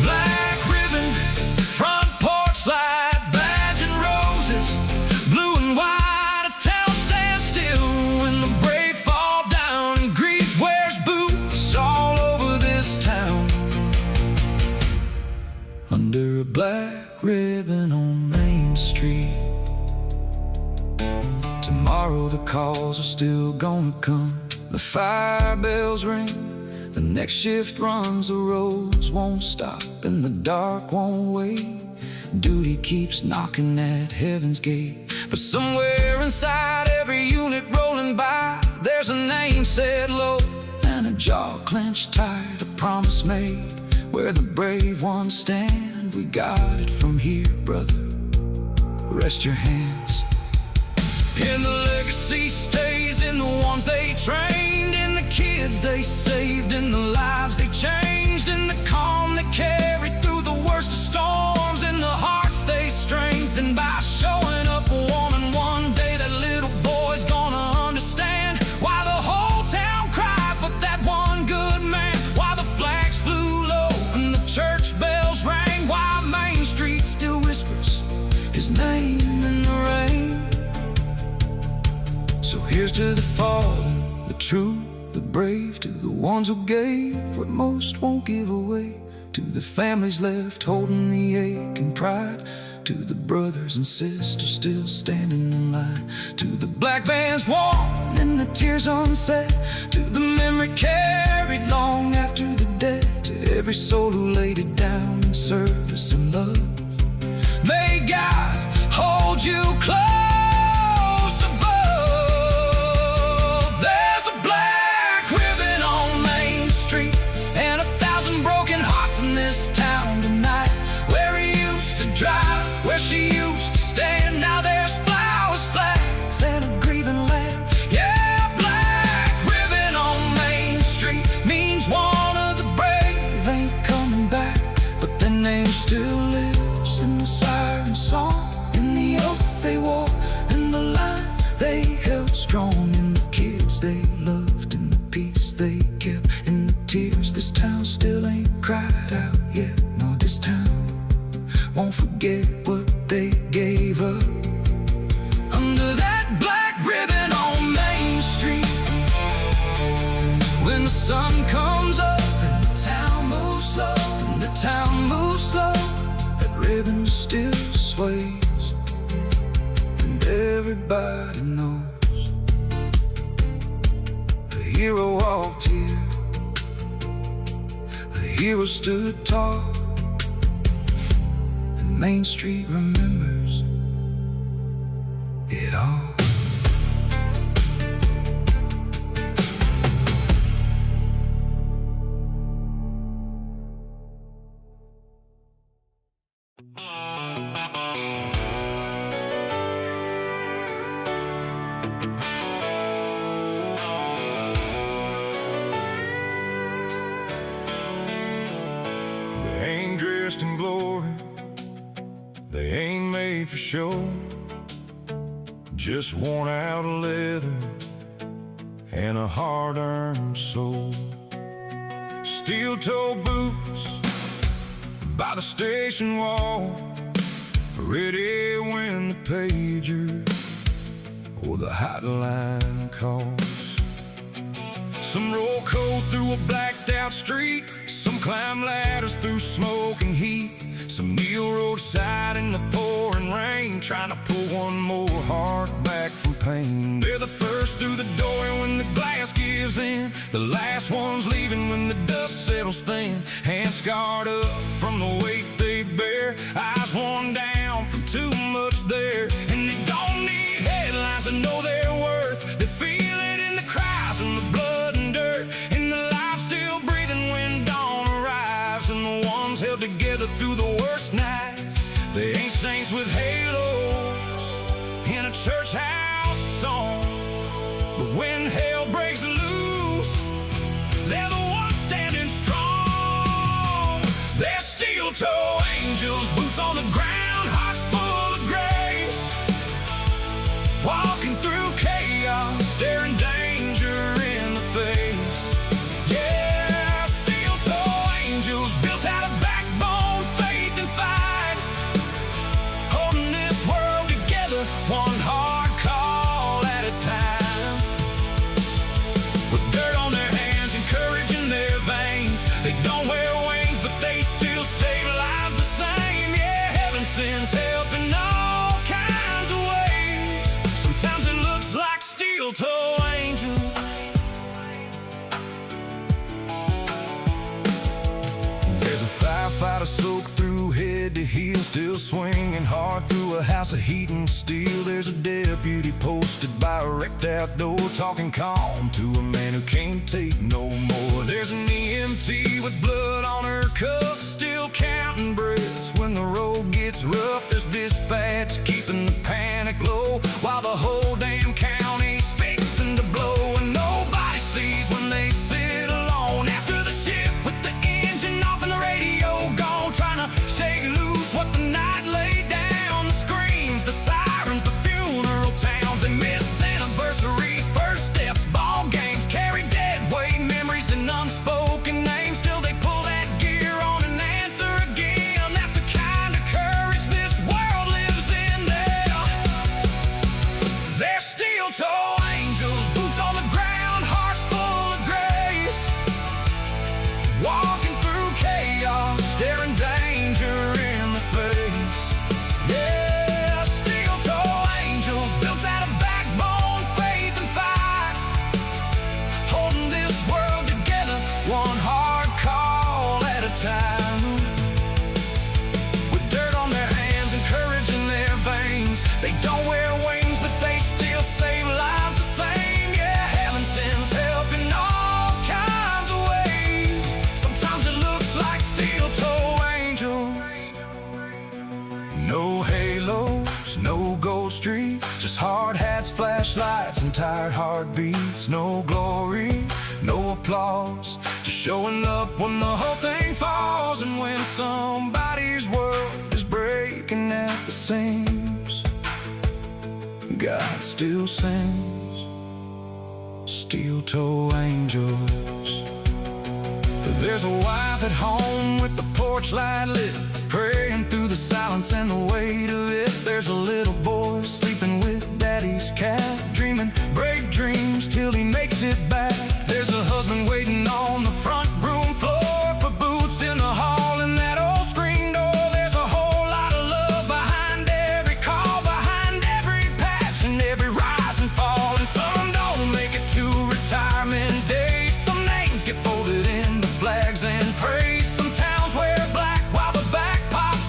[SPEAKER 1] Black ribbon, front porch light, badge and roses, blue and white, a town stands still when the brave fall down, and grief wears boots all over this town under a black ribbon on Main Street. Tomorrow the calls are still gonna come, the fire bells ring, the next shift runs, the roads won't stop and the dark won't wait. Duty keeps knocking at heaven's gate, but somewhere inside every unit rolling by, there's a name said low and a jaw clenched tight, a promise made where the brave ones stand. We got it from here, brother, rest your hands. And the legacy stays in the ones they trained, in the kids they saved, in the lives they changed, in the calm they carried through the worst of storms, in the hearts they strengthened by showing up warm. And one day that little boy's gonna understand why the whole town cried for that one good man, why the flags flew low and the church bells rang, why Main Street still whispers his name in the rain. So here's to the fallen, the true, the brave, to the ones who gave what most won't give away, to the families left holding the ache and pride, to the brothers and sisters still standing in line, to the black bands worn and the tears unsaid, to the memory carried long after the dead, to every soul who laid it down in service and love. May God hold you close. This town tonight, where he used to drive, where she used to stand, now there's flowers, flags, and a grieving land. Yeah, black ribbon on Main Street means one of the brave ain't coming back, but their name still lives in the siren song, in the oath they wore, in the line they held strong, in the kids they loved, in the peace they kept, in the tears this town still ain't cried out yet. No, this town won't forget what they gave up under that black ribbon on Main Street. When the sun comes up and the town moves slow, and the town moves slow, that ribbon still sways, and everybody knows the hero walked here, the hero stood tall, and Main Street remembers it all. They ain't dressed in glory, they ain't made for show, just worn out leather and a hard-earned soul. Steel-toe boots by the station wall, ready when the pager or the hotline calls. Some roll cold through a blacked-out street, some climb ladders through smoke and heat, some kneel roadside in the pouring rain, trying to pull one more heart back from pain. They're the first through the door when the glass gives in, the last ones leaving when the dust settles thin. Hands scarred up from the weight they bear, eyes worn down from too much there. And they don't need headlines to know their worth, they feel it in the cries and the blood and dirt, in the life still breathing when dawn arrives. And the ones held together through the worst nights, they ain't saints with halos in a church house song, but when hell breaks loose, they're the ones standing strong. They're steel-toe angels, boots on the ground, hearts full of grace, walking through chaos, staring danger in the face. Yeah, steel-toe angels, built out of backbone, faith and fight, holding this world together, one hard call at a time. With dirt on their hands and courage in their veins, they don't wear wings, but they still save lives the same. Yeah, heaven sends help in all kinds of ways. Sometimes it looks like steel-toe angels. There's a firefighter soaked through head to heel, still swinging hard through a house of heat and steel. There's a deputy posted by a wrecked out door, talking calm to a man who can't take no more. There's an EMT with blood on her cuff, still counting breaths when the road gets rough. There's dispatch keeping the panic low, while the whole damn county's fixing to blow. And nobody sees when they sit alone after the shift, with the engine off and the radio gone, trying to shake loose what the night laid down. The screams, the sirens, the funeral towns, they miss anniversaries, first steps, ball games, carry dead weight memories and unspoken names. Still they pull that gear on and answer again. That's the kind of courage this world lives in. They're steel-toe angels, boots on the ground, hearts full of grace, walking through chaos, staring danger in the face. Yeah, steel-toe angels, built out of backbone, faith and fight, holding this world together, one hard call at a time. With dirt on their hands and courage in their veins, they don't wear wings, but they still save lives the same. Yeah, heaven sends help in all kinds of ways. Sometimes it looks like steel-toe angels. No halos, no gold streets, just hard hats, flashlights, and tired heartbeats. No glory, no applause, just showing up when the whole thing falls. And when somebody's world is breaking at the seams, God still sends steel-toe angels. There's a wife at home with the porch light lit, praying through the silence and the weight of it. There's a little boy sleeping with daddy's cat, dreaming brave dreams till he makes it back. There's a husband waiting on the front room floor for boots in the hall and that old screen door. There's a whole lot of love behind every call, behind every patch and every rise and fall. And some don't make it to retirement day, some names get folded into flags and praise. Some towns wear black while the back pockets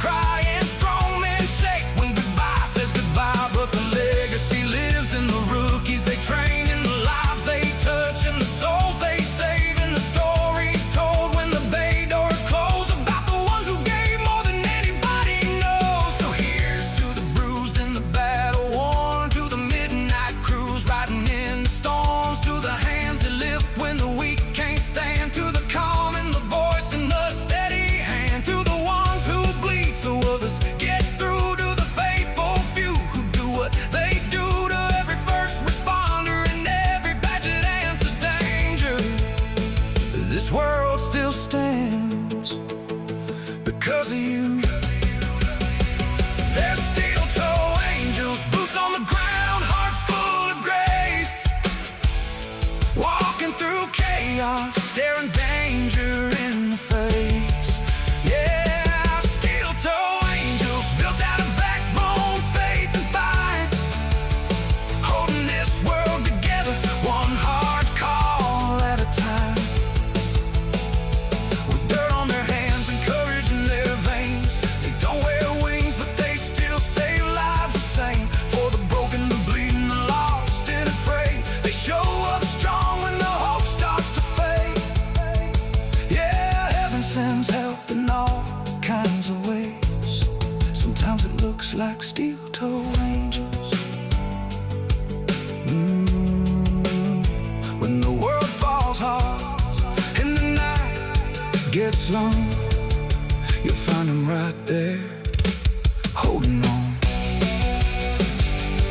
[SPEAKER 1] just like steel-toe angels. When the world falls hard and the night gets long, you'll find them right there, holding on.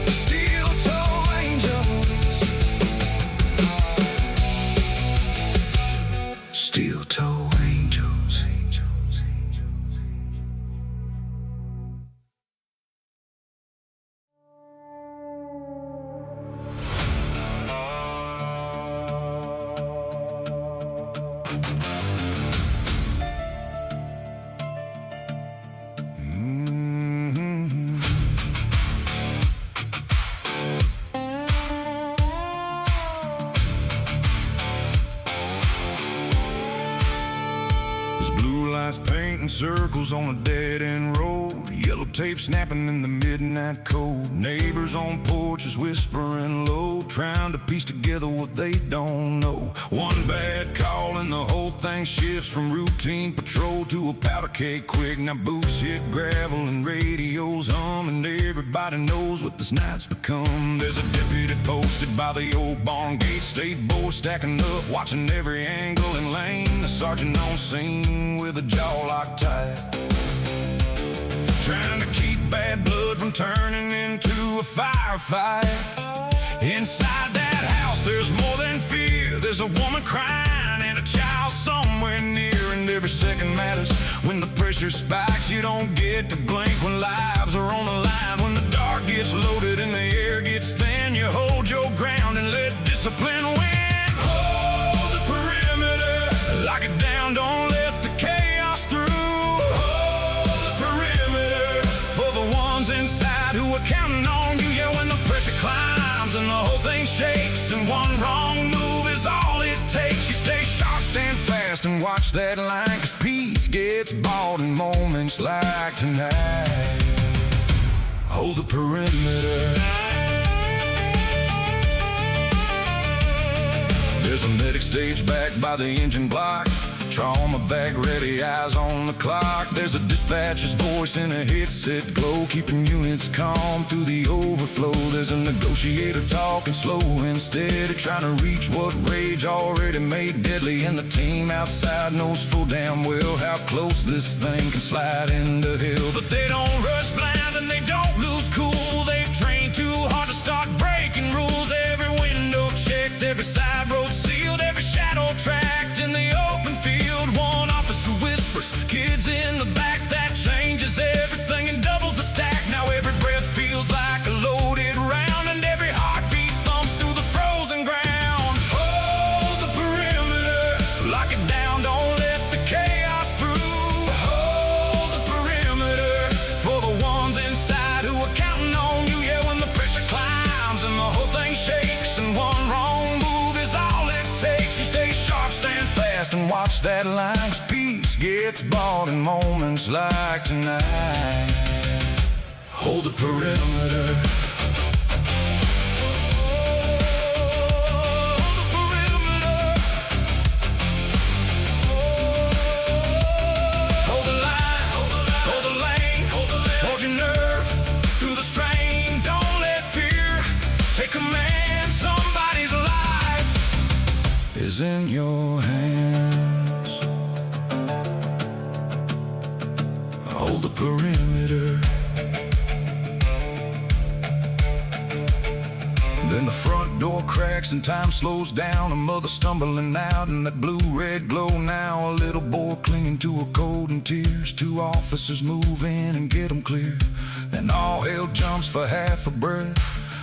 [SPEAKER 1] Steel-toe angels, steel-toe angels. Painting circles on a dead-end road, yellow tape snapping in the midnight cold. Neighbors on porches whispering low, trying to piece together what they don't know. One bad call and the whole thing shifts from routine patrol to a powder keg quick. Now boots hit gravel and radios hum, and everybody knows what this night's become. There's a deputy posted by the old barn gate, state boys stacking up, watching every angle and lane. A sergeant on scene with a jaw locked tight, trying to keep bad blood from turning into a firefight. Inside that house there's more than fear. There's a woman crying and a child somewhere near, and every second matters when the pressure spikes. You don't get to blink when lives are on the line. When the dark gets loaded and the air gets thin, you hold your ground and let discipline win. Hold the perimeter, lock it down, don't let the chaos through. Hold the perimeter for the ones inside who are counting on you. Yeah, when the pressure climbs and the whole thing shakes, and one wrong move is all it takes. You stay sharp, stand fast, and watch that line, 'cause peace gets bought in moments like tonight. Hold the perimeter. There's a medic stage back by the engine block, trauma bag ready, eyes on the clock. There's a dispatcher's voice in a headset glow, keeping units calm through the overflow. There's a negotiator talking slow and steady, trying to reach what rage already made deadly. And the team outside knows full damn well how close this thing can slide into hell. But they don't rush blind and they don't lose cool. They've trained too hard to start breaking rules. Every window checked, every side road sealed, every shadow tracked in the open field. One officer whispers, kids in the back, that changes everything and doubles the stack. Now every breath feels like a loaded round, and every heartbeat thumps through the frozen ground. Hold the perimeter, lock it down, don't let the chaos through. Hold the perimeter for the ones inside who are counting on you. Yeah, when the pressure climbs and the whole thing shakes, and one wrong move is all it takes. You stay sharp, stand fast, and watch that line, 'cause peace gets bought in moments like tonight. Hold the perimeter. Hold the line, hold the lane, hold your nerve through the strain. Don't let fear take command. Somebody's life is in your hands. Hold the perimeter. Then the front door cracks and time slows down. A mother stumbling out in that blue-red glow. Now a little boy clinging to her cold in tears. Two officers move in and get them clear. Then all hell jumps for half a breath.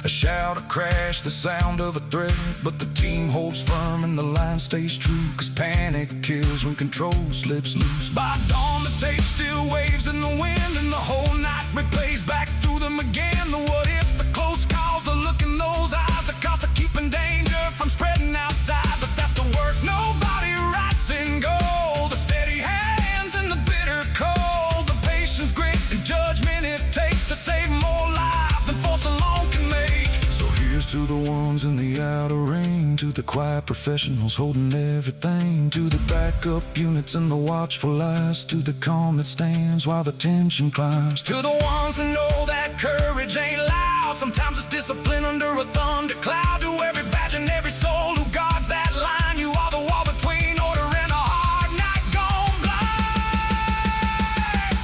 [SPEAKER 1] A shout, a crash, the sound of a threat. But the team holds firm and the line stays true, 'cause panic kills when control slips loose. By dawn the tape still waves in the wind, and the whole night replays back through them again. The what if, the close calls, the look in those eyes, the cost of keeping danger from spreading outside. But that's the work nobody writes in gold. The steady hands and the bitter cold, the patience, grit, and judgment it takes to save more lives than force alone can make. So here's to the ones in the outer ring, to the quiet professionals holding everything, to the backup units and the watchful eyes, to the calm that stands while the tension climbs, to the ones who know that courage ain't loud. Sometimes it's discipline under a thundercloud. To every badge and every soul who guards that line, you are the wall between order and a hard night gone blind.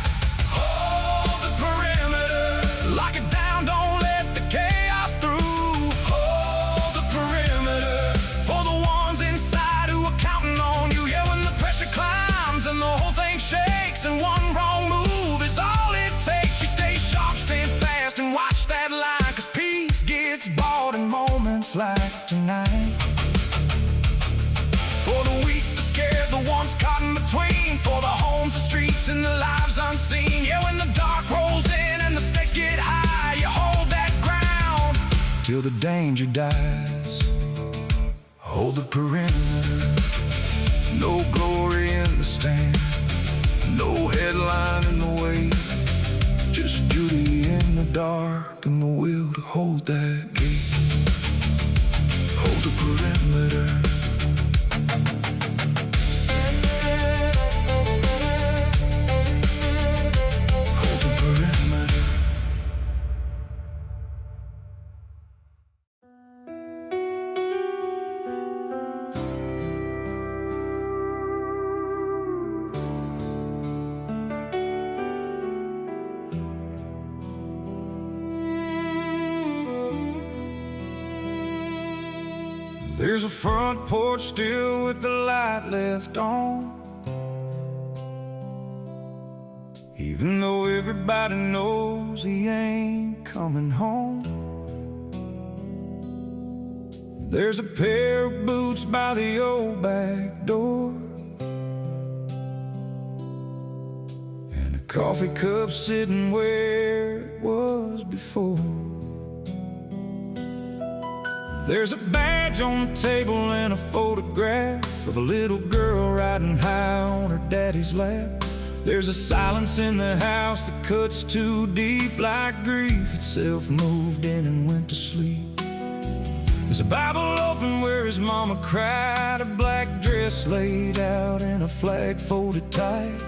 [SPEAKER 1] Hold the perimeter, lock it down, don't let the chaos through. Hold the perimeter for the ones inside who are counting on you. Yeah, when the pressure climbs and the whole thing shakes and one wrong move is all it takes, you stay sharp, stand fast and watch that line, 'cause peace gets bought in moments like tonight. For the weak, the scared, the ones caught in between, for the homes, the streets, and the lives unseen. Yeah, when the dark rolls in and the stakes get high, you hold that ground till the danger dies. Hold the perimeter, no glory in the stand, no headline in the way, just duty in the dark and the will to hold that gate. Hold the perimeter. Hold the perimeter. There's a front porch still with the light left on, even though everybody knows he ain't coming home. There's a pair of boots by the old back door, and a coffee cup sitting where it was before. There's a badge on the table and a photograph of a little girl riding high on her daddy's lap. There's a silence in the house that cuts too deep, like grief itself moved in and went to sleep. There's a Bible open where his mama cried, a black dress laid out and a flag folded tight.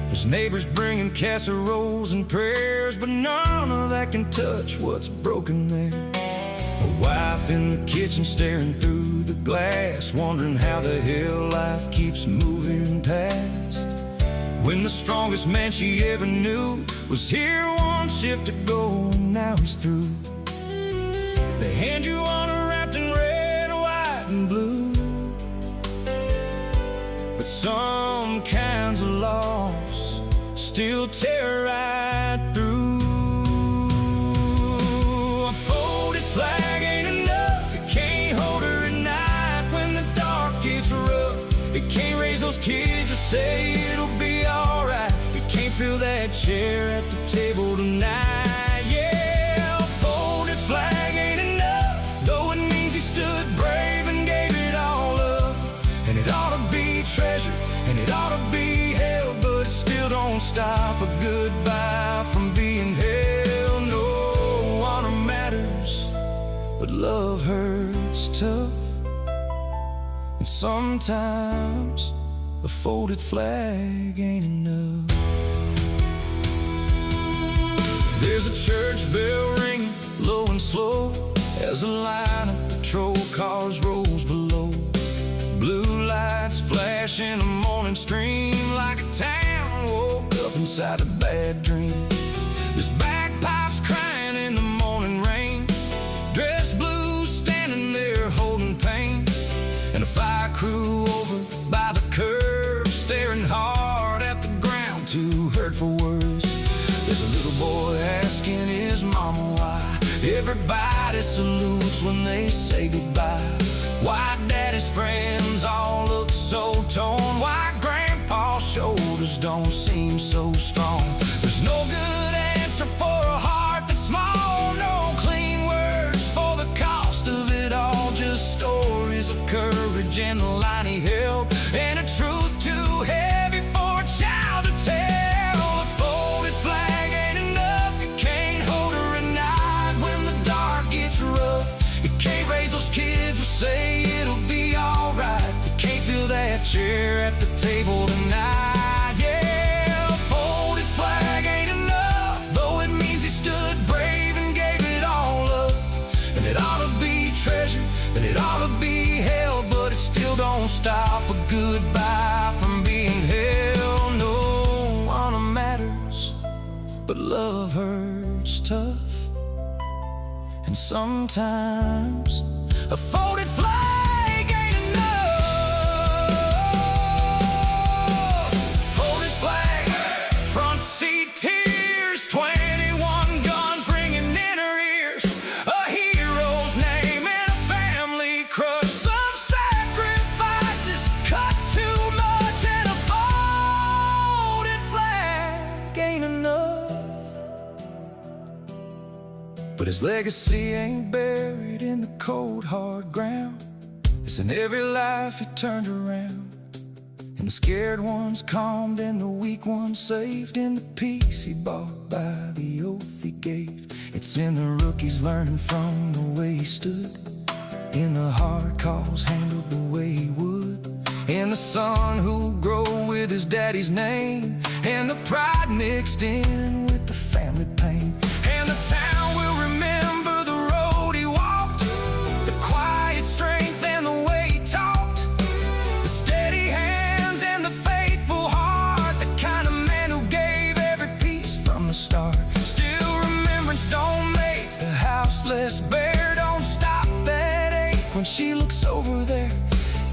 [SPEAKER 1] There's neighbors bringing casseroles and prayers, but none of that can touch what's broken there. A wife in the kitchen staring through the glass, wondering how the hell life keeps moving past, when the strongest man she ever knew was here one shift ago and now he's through. They hand you honor wrapped in red, white, and blue, but some kinds of loss still tear right through. A folded flag ain't enough, it can't hold her at night when the dark gets rough. It can't raise those kids or say it'll be alright. It can't fill that chair at the table tonight. Yeah, a folded flag ain't enough, though it means he stood brave and gave it all up. And it ought to be treasured and it ought to be held, but it still don't stop a goodbye from being held. No, honor matters, but love hurts tough, and sometimes a folded flag ain't enough. There's a church bell ringing low and slow as a line of patrol cars rolls below. Blue lights flash in the morning stream like a town woke up inside a bad dream. There's bagpipes crying in the morning rain, dressed blues standing there holding pain, and a fire crew over by the curb staring hard at the ground, too hurt for words. There's a little boy asking his mama why everybody salutes when they say goodbye. Why daddy's friends all look so torn, why grandpa's shoulders don't seem so strong. There's no good answer for a heart that's small, no clean words for the cost of it all, just stories of courage and the line he held, and a truth too heavy for a child to tell. A folded flag ain't enough, it can't hold her at night when the dark gets rough. It can't raise those kids or say it'll table tonight. Yeah, a folded flag ain't enough, though it means he stood brave and gave it all up. And it ought to be treasured, and it ought to be held, but it still don't stop a goodbye from being held. No honor matters, but love hurts tough. And sometimes a folded flag ain't enough. Folded flag, front seat tears, 21 guns ringing in her ears, a hero's name and a family crush, some sacrifices cut too much, and a folded flag ain't enough. But his legacy ain't buried in the cold, hard ground. It's in every life he turned around, and the scared ones calmed and the weak ones saved, in the peace he bought by the oath he gave. It's in the rookies learning from the way he stood, in the hard calls handled the way he would, in the son who grow with his daddy's name, and the pride mixed in with the family pain. And the town will remember the road he walked, the quiet strength and the way he talked, the steady hands and the faithful heart, the kind of man who gave every piece from the start. Still, remembrance don't make the house less bare. Don't stop that ache when she looks over there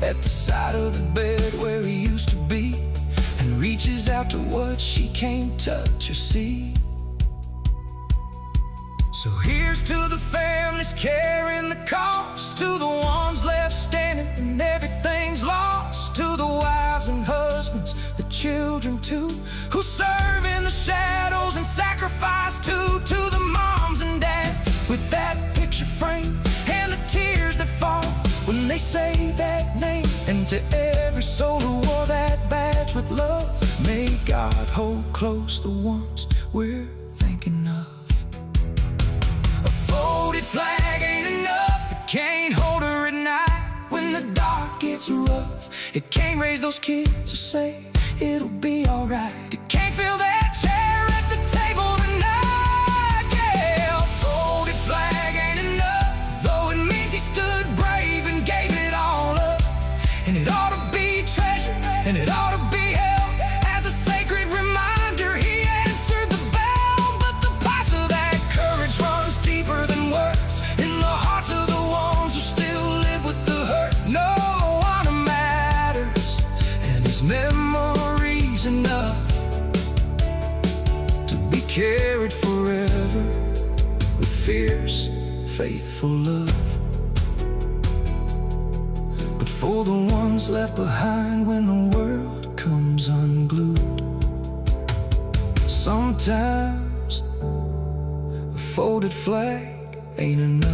[SPEAKER 1] at the side of the bed where he used to be, and reaches out to what she can't touch or see. So here's to the families carrying the cost, to the ones left standing when everything's lost, to the wives and husbands, the children too, who serve in the shadows and sacrifice too, to the moms and dads with that picture frame and the tears that fall when they say that name, and to every soul who wore that badge with love, may God hold close the ones we're thinking of. A folded flag ain't enough, it can't hold her at night when the dark gets rough. It can't raise those kids or say it'll be alright. It can't fill that chair at the table tonight. Yeah, a folded flag ain't enough, though it means he stood brave and gave it all up. And it ought to be treasured, and it ought to be held as a sacred reminder. He answered the bell, but the price of that courage runs deeper than words, in the hearts of the ones who still live with the hurt. No honor matters, and his memory's enough to be carried forever with fierce, faithful love. But for the ones left behind when the world comes unglued, sometimes a folded flag ain't enough.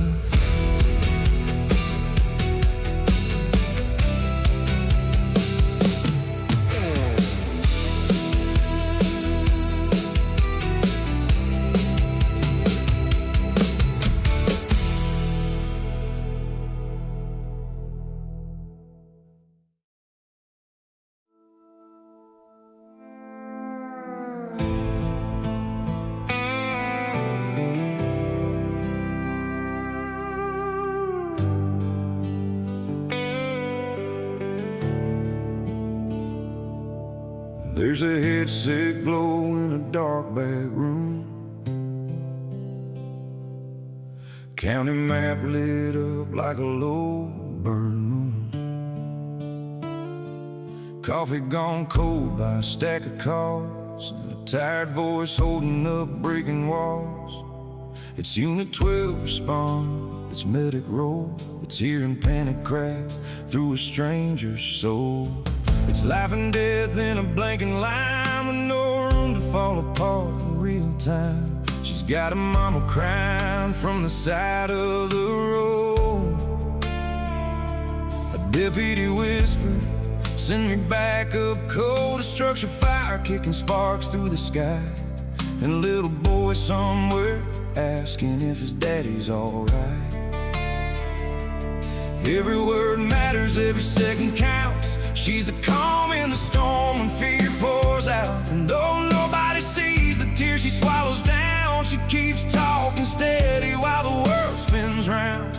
[SPEAKER 1] There's a head sick glow in a dark back room, county map lit up like a low burn moon, coffee gone cold by a stack of calls, and a tired voice holding up breaking walls. It's Unit 12 respond, it's medic roll, it's hearing panic crack through a stranger's soul. It's life and death in a blanking line with no room to fall apart in real time. She's got a mama crying from the side of the road. A deputy whispered, send me back up cold. A structure fire kicking sparks through the sky, and a little boy somewhere asking if his daddy's alright. Every word matters, every second counts. She's the calm in the storm when fear pours out. And though nobody sees the tears she swallows down, she keeps talking steady while the world spins round.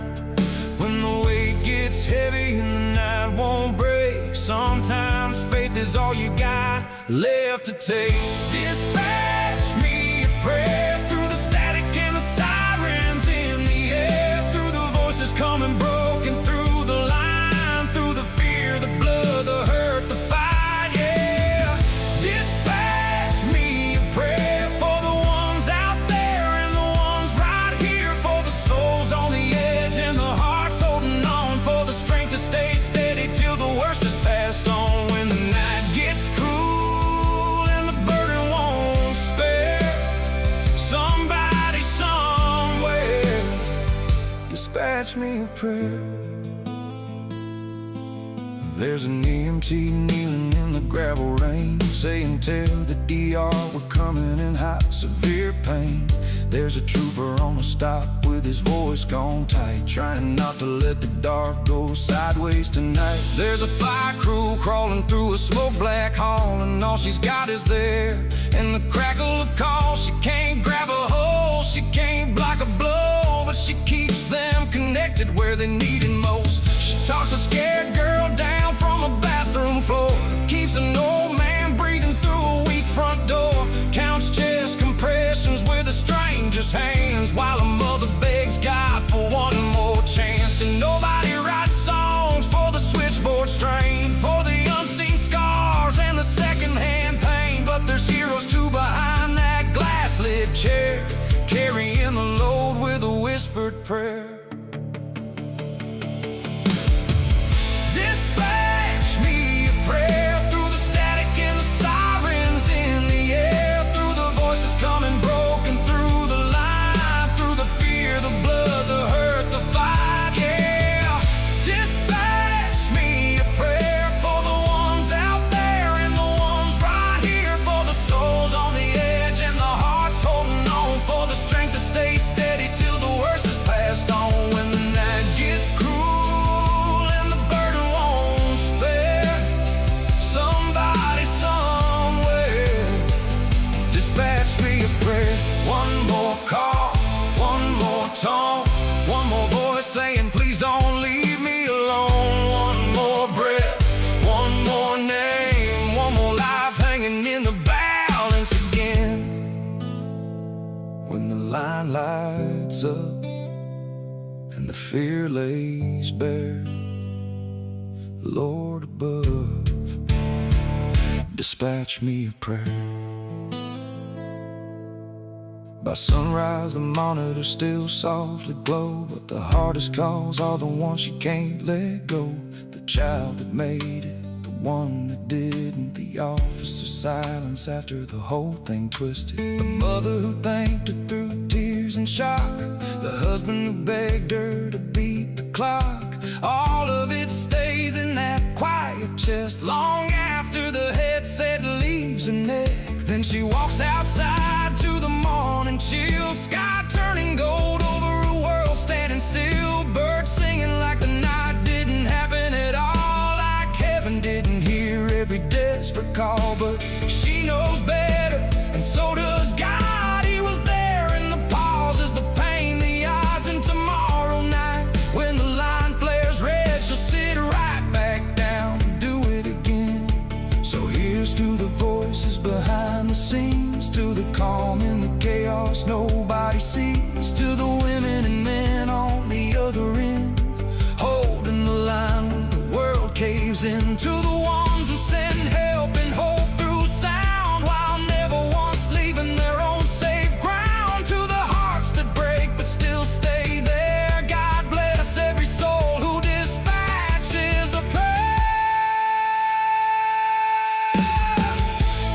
[SPEAKER 1] When the weight gets heavy and the night won't break, sometimes faith is all you got left to take. Dispatch me a prayer through the static and the sirens in the air, through the voices coming broken through the line, through the fear, the blood, the hurt, the fight, yeah. Dispatch me a prayer for the ones out there and the ones right here, for the souls on the edge and the hearts holding on, for the strength to stay steady till the worst is passed on. When the night gets cruel and the burden won't spare, somebody somewhere dispatch me a prayer. There's an EMT kneeling in the gravel rain, saying tell the DR we're coming in hot, severe pain. There's a trooper on the stop with his voice gone tight, trying not to let the dark go sideways tonight. There's a fire crew crawling through a smoke black hall, and all she's got is there in the crackle of calls. She can't grab a hole, she can't block a blow, but she keeps them connected where they need it most. She talks a scared girl down from a bathroom floor, keeps an old man breathing through a weak front door, counts chest compressions with a stranger's hands, while a mother begs God for one more chance. And nobody writes songs for the switchboard strain, for the unseen scars and the secondhand pain, but there's heroes too behind that glass-lid chair, carrying the load with a whispered prayer. Dispatch me a prayer through the static and the sirens in the air, through the voices coming broken through the line, through the fear, the blood, the hurt, the fight, yeah. Dispatch me a prayer for the ones out there and the ones right here, for the souls on the edge and the hearts holding on, for the strength to stay steady till the worst is passed on. When the night gets cruel and the burden won't spare, somebody somewhere dispatch me a prayer. One more call, one more tone, one more voice saying please don't leave me alone. One more breath, one more name, one more life hanging in the balance again. When the line lights up and the fear lays bare, Lord above, dispatch me a prayer. By sunrise the monitors still softly glow, but the hardest calls are the ones you can't let go. The child that made it, the one that didn't, the officer's silence after the whole thing twisted, the mother who thanked her through tears and shock, the husband who begged her to beat the clock. All of it stays in that quiet chest long after the headset leaves her neck. Then she walks outside to the morning chill, sky turning gold over a world standing still, birds singing like the night didn't happen at all, like heaven didn't hear every desperate call. But she knows better, and so does God. He was there in the pauses, the pain, the odds, and tomorrow night when the line flares red, she'll sit right back down and do it again. So here's to the voices behind the scenes, to the calm in the chaos nobody sees, to the women and men on the other end, holding the line when the world caves in, to the ones who send help and hope through sound while never once leaving their own safe ground, to the hearts that break but still stay there. God bless every soul who dispatches a prayer.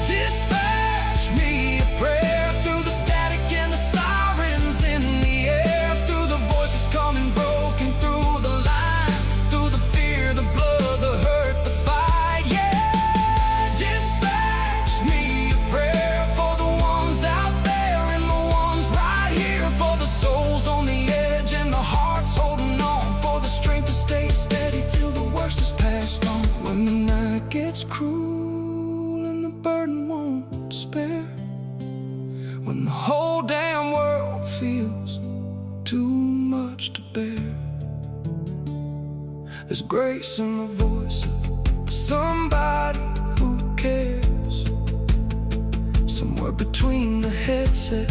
[SPEAKER 1] Dispatch me a prayer through the static and the sirens much to bear. There's grace in the voice of somebody who cares. Somewhere between the headset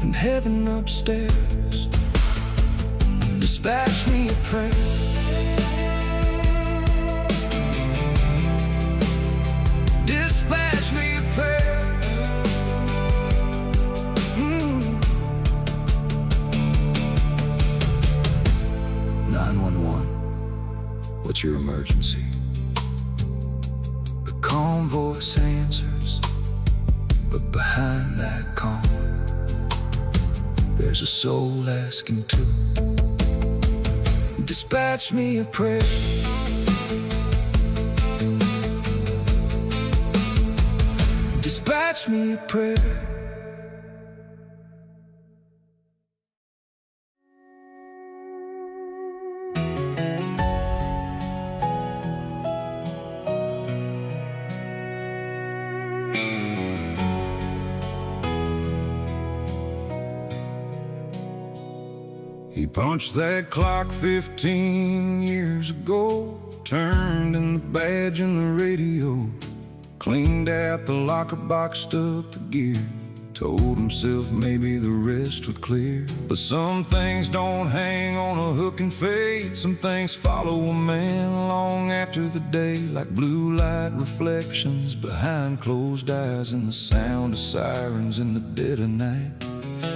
[SPEAKER 1] and heaven upstairs. Dispatch me a prayer. Dispatch me a prayer. 911, what's your emergency? The calm voice answers, but behind that calm, there's a soul asking too. Dispatch me a prayer. Dispatch me a prayer. He punched that clock 15 years ago, turned in the badge and the radio, cleaned out the locker, boxed up the gear, told himself maybe the rest would clear. But some things don't hang on a hook and fade. Some things follow a man long after the day, like blue light reflections behind closed eyes and the sound of sirens in the dead of night.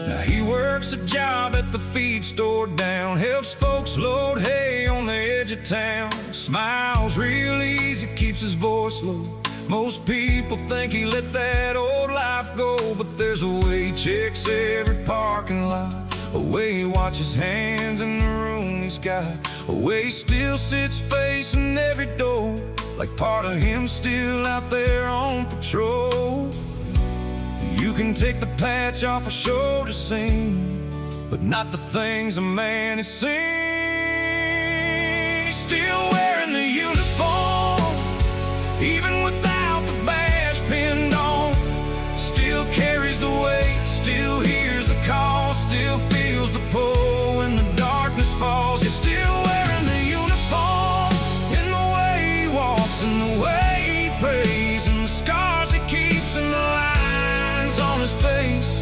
[SPEAKER 1] Now he works a job at the feed store down, helps folks load hay on the edge of town. Smiles real easy, keeps his voice low. Most people think he let that old life go, but there's a way he checks every parking lot, a way he watches hands in the room he's got, a way he still sits facing every door, like part of him still out there on patrol. You can take the patch off a shoulder seam, but not the things a man has seen. He's still wearing the uniform, even without the badge pinned on. Still carries the weight, still hears the call, still feels the pull when the darkness falls. He's still wearing the uniform, in the way he walks, in the way he prays, and the scars he keeps, and the lines on his face.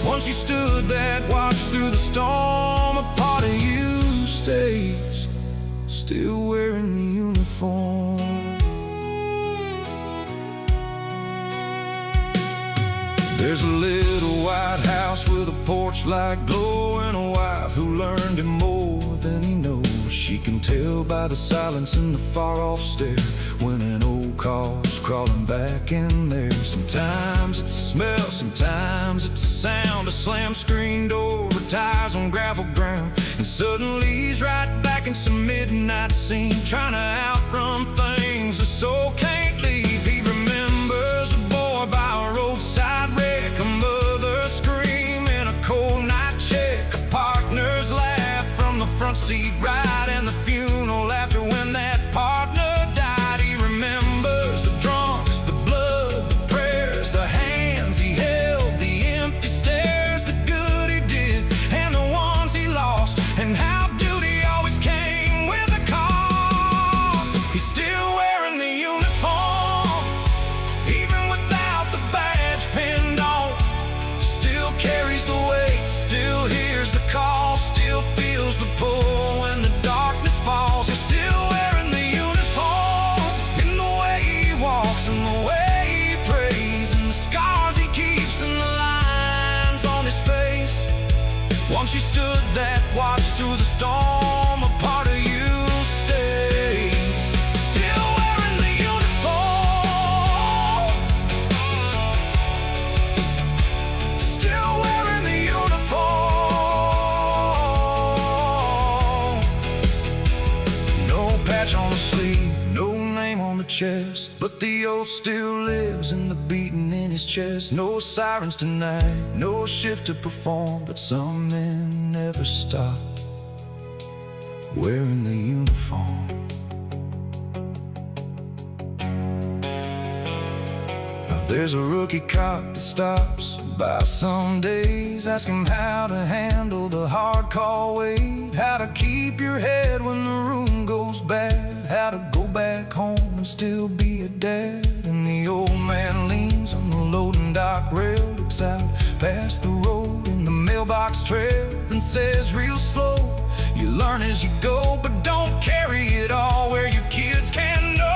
[SPEAKER 1] Once you stood that watch through the storm, a part of you stays, still wearing the uniform. There's a little white house with a porch light glow, and a wife who learned him more than he knows. She can tell by the silence in the far-off stare when an old car's crawling back in there. Sometimes it's a smell, sometimes it's a sound, a slam screen door, or tires on gravel ground. And suddenly he's right back in some midnight scene, trying to outrun things the soul can't leave. He remembers a boy by a roadside wreck, a mother screaming, a cold night check, a partner's laugh from the front seat ride, and the funeral after when that partner died. He remembers the drunks, the blood, the prayers, the hands he held, the empty stares, the good he did, and the ones he lost, and how duty always came with a cost. He's still wearing the uniform, even without the badge pinned on. Still carries the weight, still hears the call, still feels the pull when the darkness falls. He's still wearing the uniform, in the way he walks, in the way he prays, and the scars he keeps, and the lines on his face. Once you stood that watch through the storm, a part of you stays, still wearing the uniform, still wearing the uniform. No patch on the sleeve, no name on the chest, but the oath still lives in the beating in his chest. No sirens tonight, no shift to perform, but some men never stop wearing the uniform. Now there's a rookie cop that stops By some days, ask him how to handle the hard call weight, how to keep your head when the room goes bad, how to go back home and still be a dad. And the old man leans on the loading dock rail, looks out past the road in the mailbox trail, and says real slow, you learn as you go, but don't carry it all where your kids can know.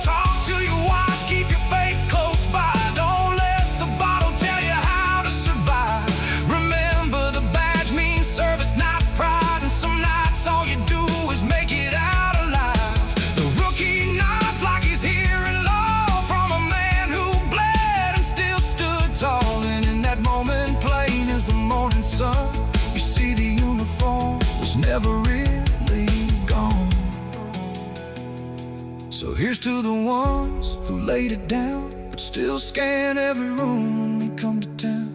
[SPEAKER 1] Talk to your wife, keep your faith close by. Don't let the bottle tell you how to survive. Remember, the badge means service, not pride. And some nights all you do is make it out alive. The rookie nods like he's hearing law from a man who bled and still stood tall. And in that moment, plain as the morning sun, you see the uniform was never really gone. So here's to the ones who laid it down, but still scan every room when they come to town.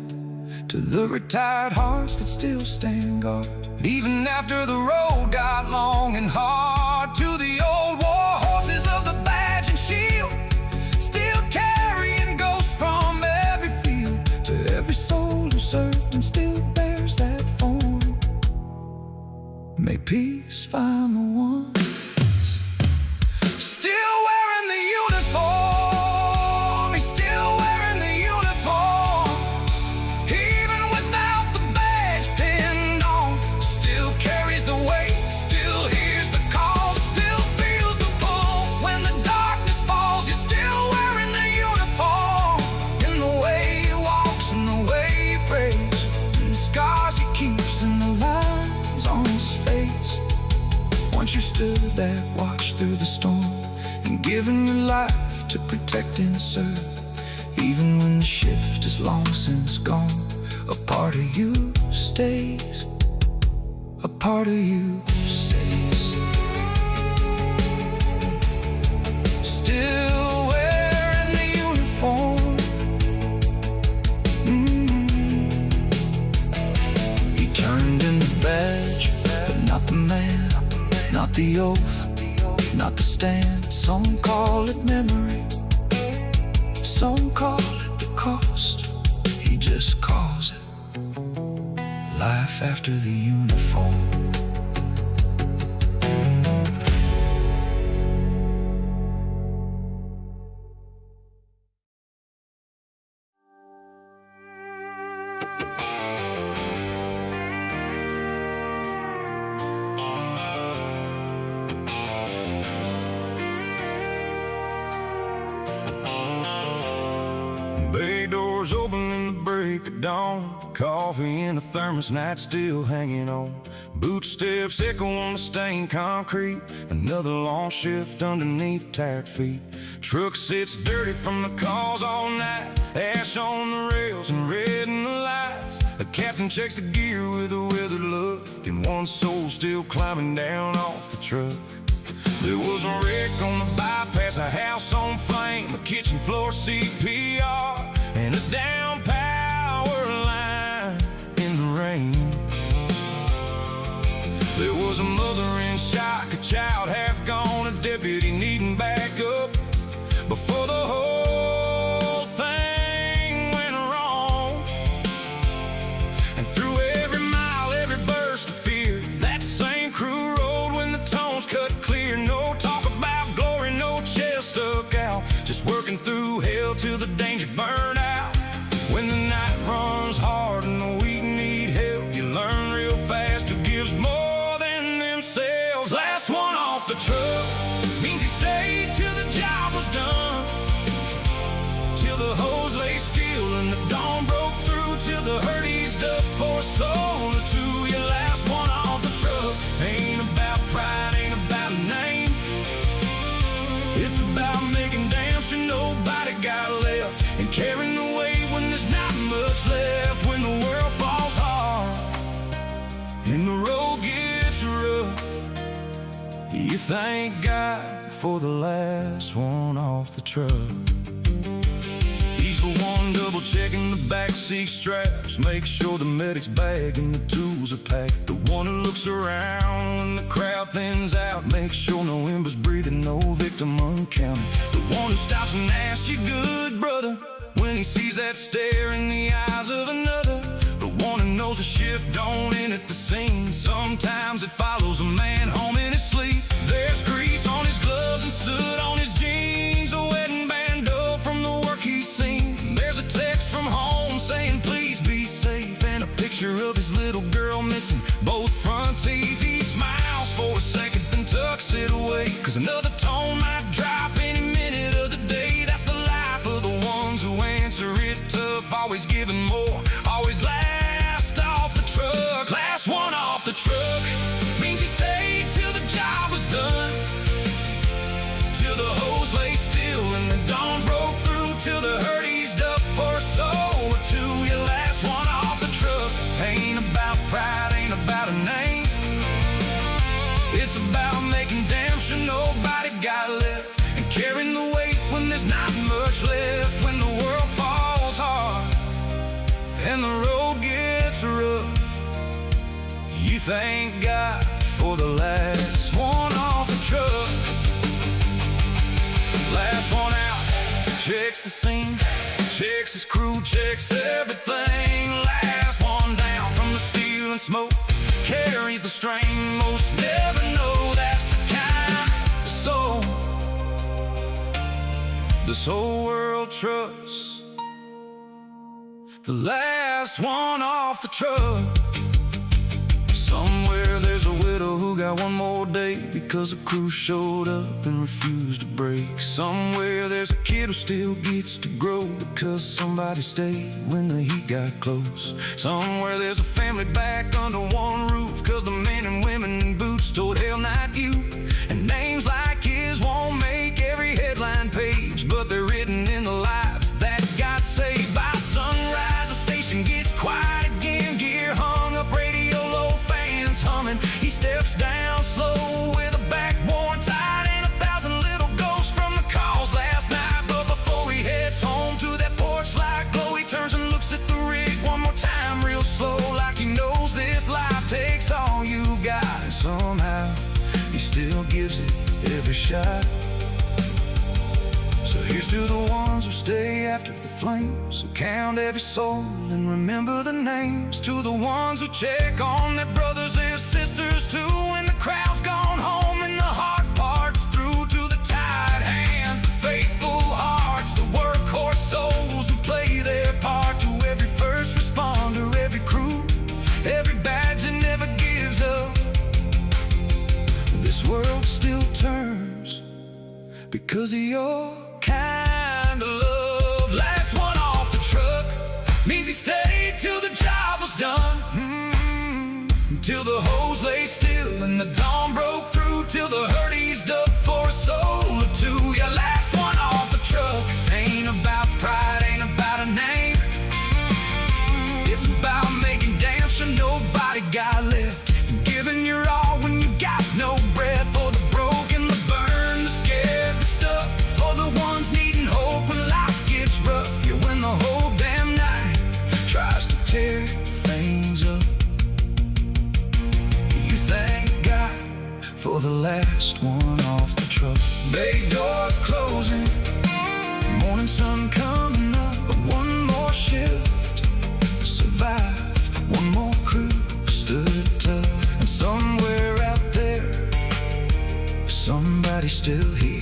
[SPEAKER 1] To the retired hearts that still stand guard, even after the road got long and hard. To the old war horses of the badge and shield, still carrying ghosts from every field. To every soul who served and still bears that form, may peace find the ones still wearing the uniform. He's still wearing the uniform, even without the badge pinned on. Still carries the weight, still hears the call, still feels the pull when the darkness falls. You're still wearing the uniform, in the way he walks and the way he prays, and the scars he keeps and the lines on his face. Once you stood that watch through the storm and given your life to protect and serve, even when the shift is long since gone, a part of you stays, a part of you stays. Still wearing the uniform. He turned in the badge, but not the man, not the oath, not the stand. Some call it memory, some call it the cost. He just calls it life after the uniform. Bay doors open in the break of dawn, coffee in a thermos, night still hanging on. Boot steps echo on the stained concrete, another long shift underneath tired feet. Truck sits dirty from the calls all night, ash on the rails and red in the lights. The captain checks the gear with a withered look, and one soul still climbing down off the truck. There was a wreck on the bypass, a house on flame, a kitchen floor CPR, and a down power line in the rain. There was a mother in shock, a child half gone, a deputy needing backup before the whole thing went wrong. And through every mile, every burst of fear, that same crew rode when the tones cut clear. No talk about glory, no chest stuck out, just working through hell till the danger burned out. When the night runs hard and the weak need help, you learn real fast who gives more than themselves. Last one off the truck means he stayed till the job was done, till the hose lay still and the dawn broke through, till the hurt eased up for a soul or two. Your last one off the truck ain't about pride, ain't about a name. It's about making damn sure nobody got left, and carrying the weight when there's not much left. When the world falls hard and the road gets rough, you thank God for the last one off the truck. He's the one double checking the backseat straps, make sure the medic's bag and the tools are packed. The one who looks around when the crowd thins out, make sure no embers breathing, no victim uncounted. The one who stops and asks you, good brother, when he sees that stare in the eyes of another. The one who knows the shift don't end at the scene. Sometimes it follows a man home in his sleep. There's grease on his gloves and soot on his jeans, a wedding band up from the work he's seen. There's a text from home saying please be safe, and a picture of his little girl missing both front teeth. He smiles for a second then tucks it away, 'cause another tone might drop any minute of the day. That's the life of the ones who answer it tough, always giving more, always last off the truck. Last one off the truck means he stayed till the job was done, till the hose lay still and the dawn broke through, till the hurt eased up for a soul or two. Your last one off the truck ain't about pride, ain't about a name. It's about making damn sure nobody got left, and carrying the weight when there's not much left. When the world falls hard and the road gets rough, you thank God for the last one off the truck. Last one out, checks the scene, checks his crew, checks everything. Last one down from the steel and smoke, carries the strain. Most never know that's the kind of soul this whole world trusts. The last one off the truck. Somewhere there's a widow who got one more day because the crew showed up and refused to break. Somewhere there's a kid who still gets to grow because somebody stayed when the heat got close. Somewhere there's a family back under one roof because the men and women in boots told hell not you. And names like his won't make every headline page, but they're written in the lives that got saved. By sunrise the station gets quiet again, gear hung up, radio low, fans humming. He steps down slow with a back worn tight and 1,000 little ghosts from the calls last night. But before he heads home to that porch light glow, he turns and looks at the rig one more time real slow, like he knows this life takes all you've got, and somehow he still gives it every shot. So here's to the ones who stay after the flames, who count every soul and remember the names. To the ones who check on their brothers and sisters too when the crowd's gone home and the hard part's through. To the tired hands, the faithful hearts, the workhorse souls who play their part. To every first responder, every crew, every badge that never gives up. This world still turns because of your kind of love. Last one off the truck means he stayed till the job was done, till the hose lay still and the dawn broke through, till the hurt eased up for a soul or two. Your last one off the truck ain't about pride, ain't about a name. It's about making damn sure nobody got left, and giving your all when you've got no breath. For the broken, the burned, the scared, the stuck, for the ones needing hope when life gets rough. Yeah, when the whole damn night tries to tear things up, you thank God for the last one off the truck. Bay doors closing, morning sun coming up, but one more shift survived, one more crew stood tough, and somewhere out there somebody's still here.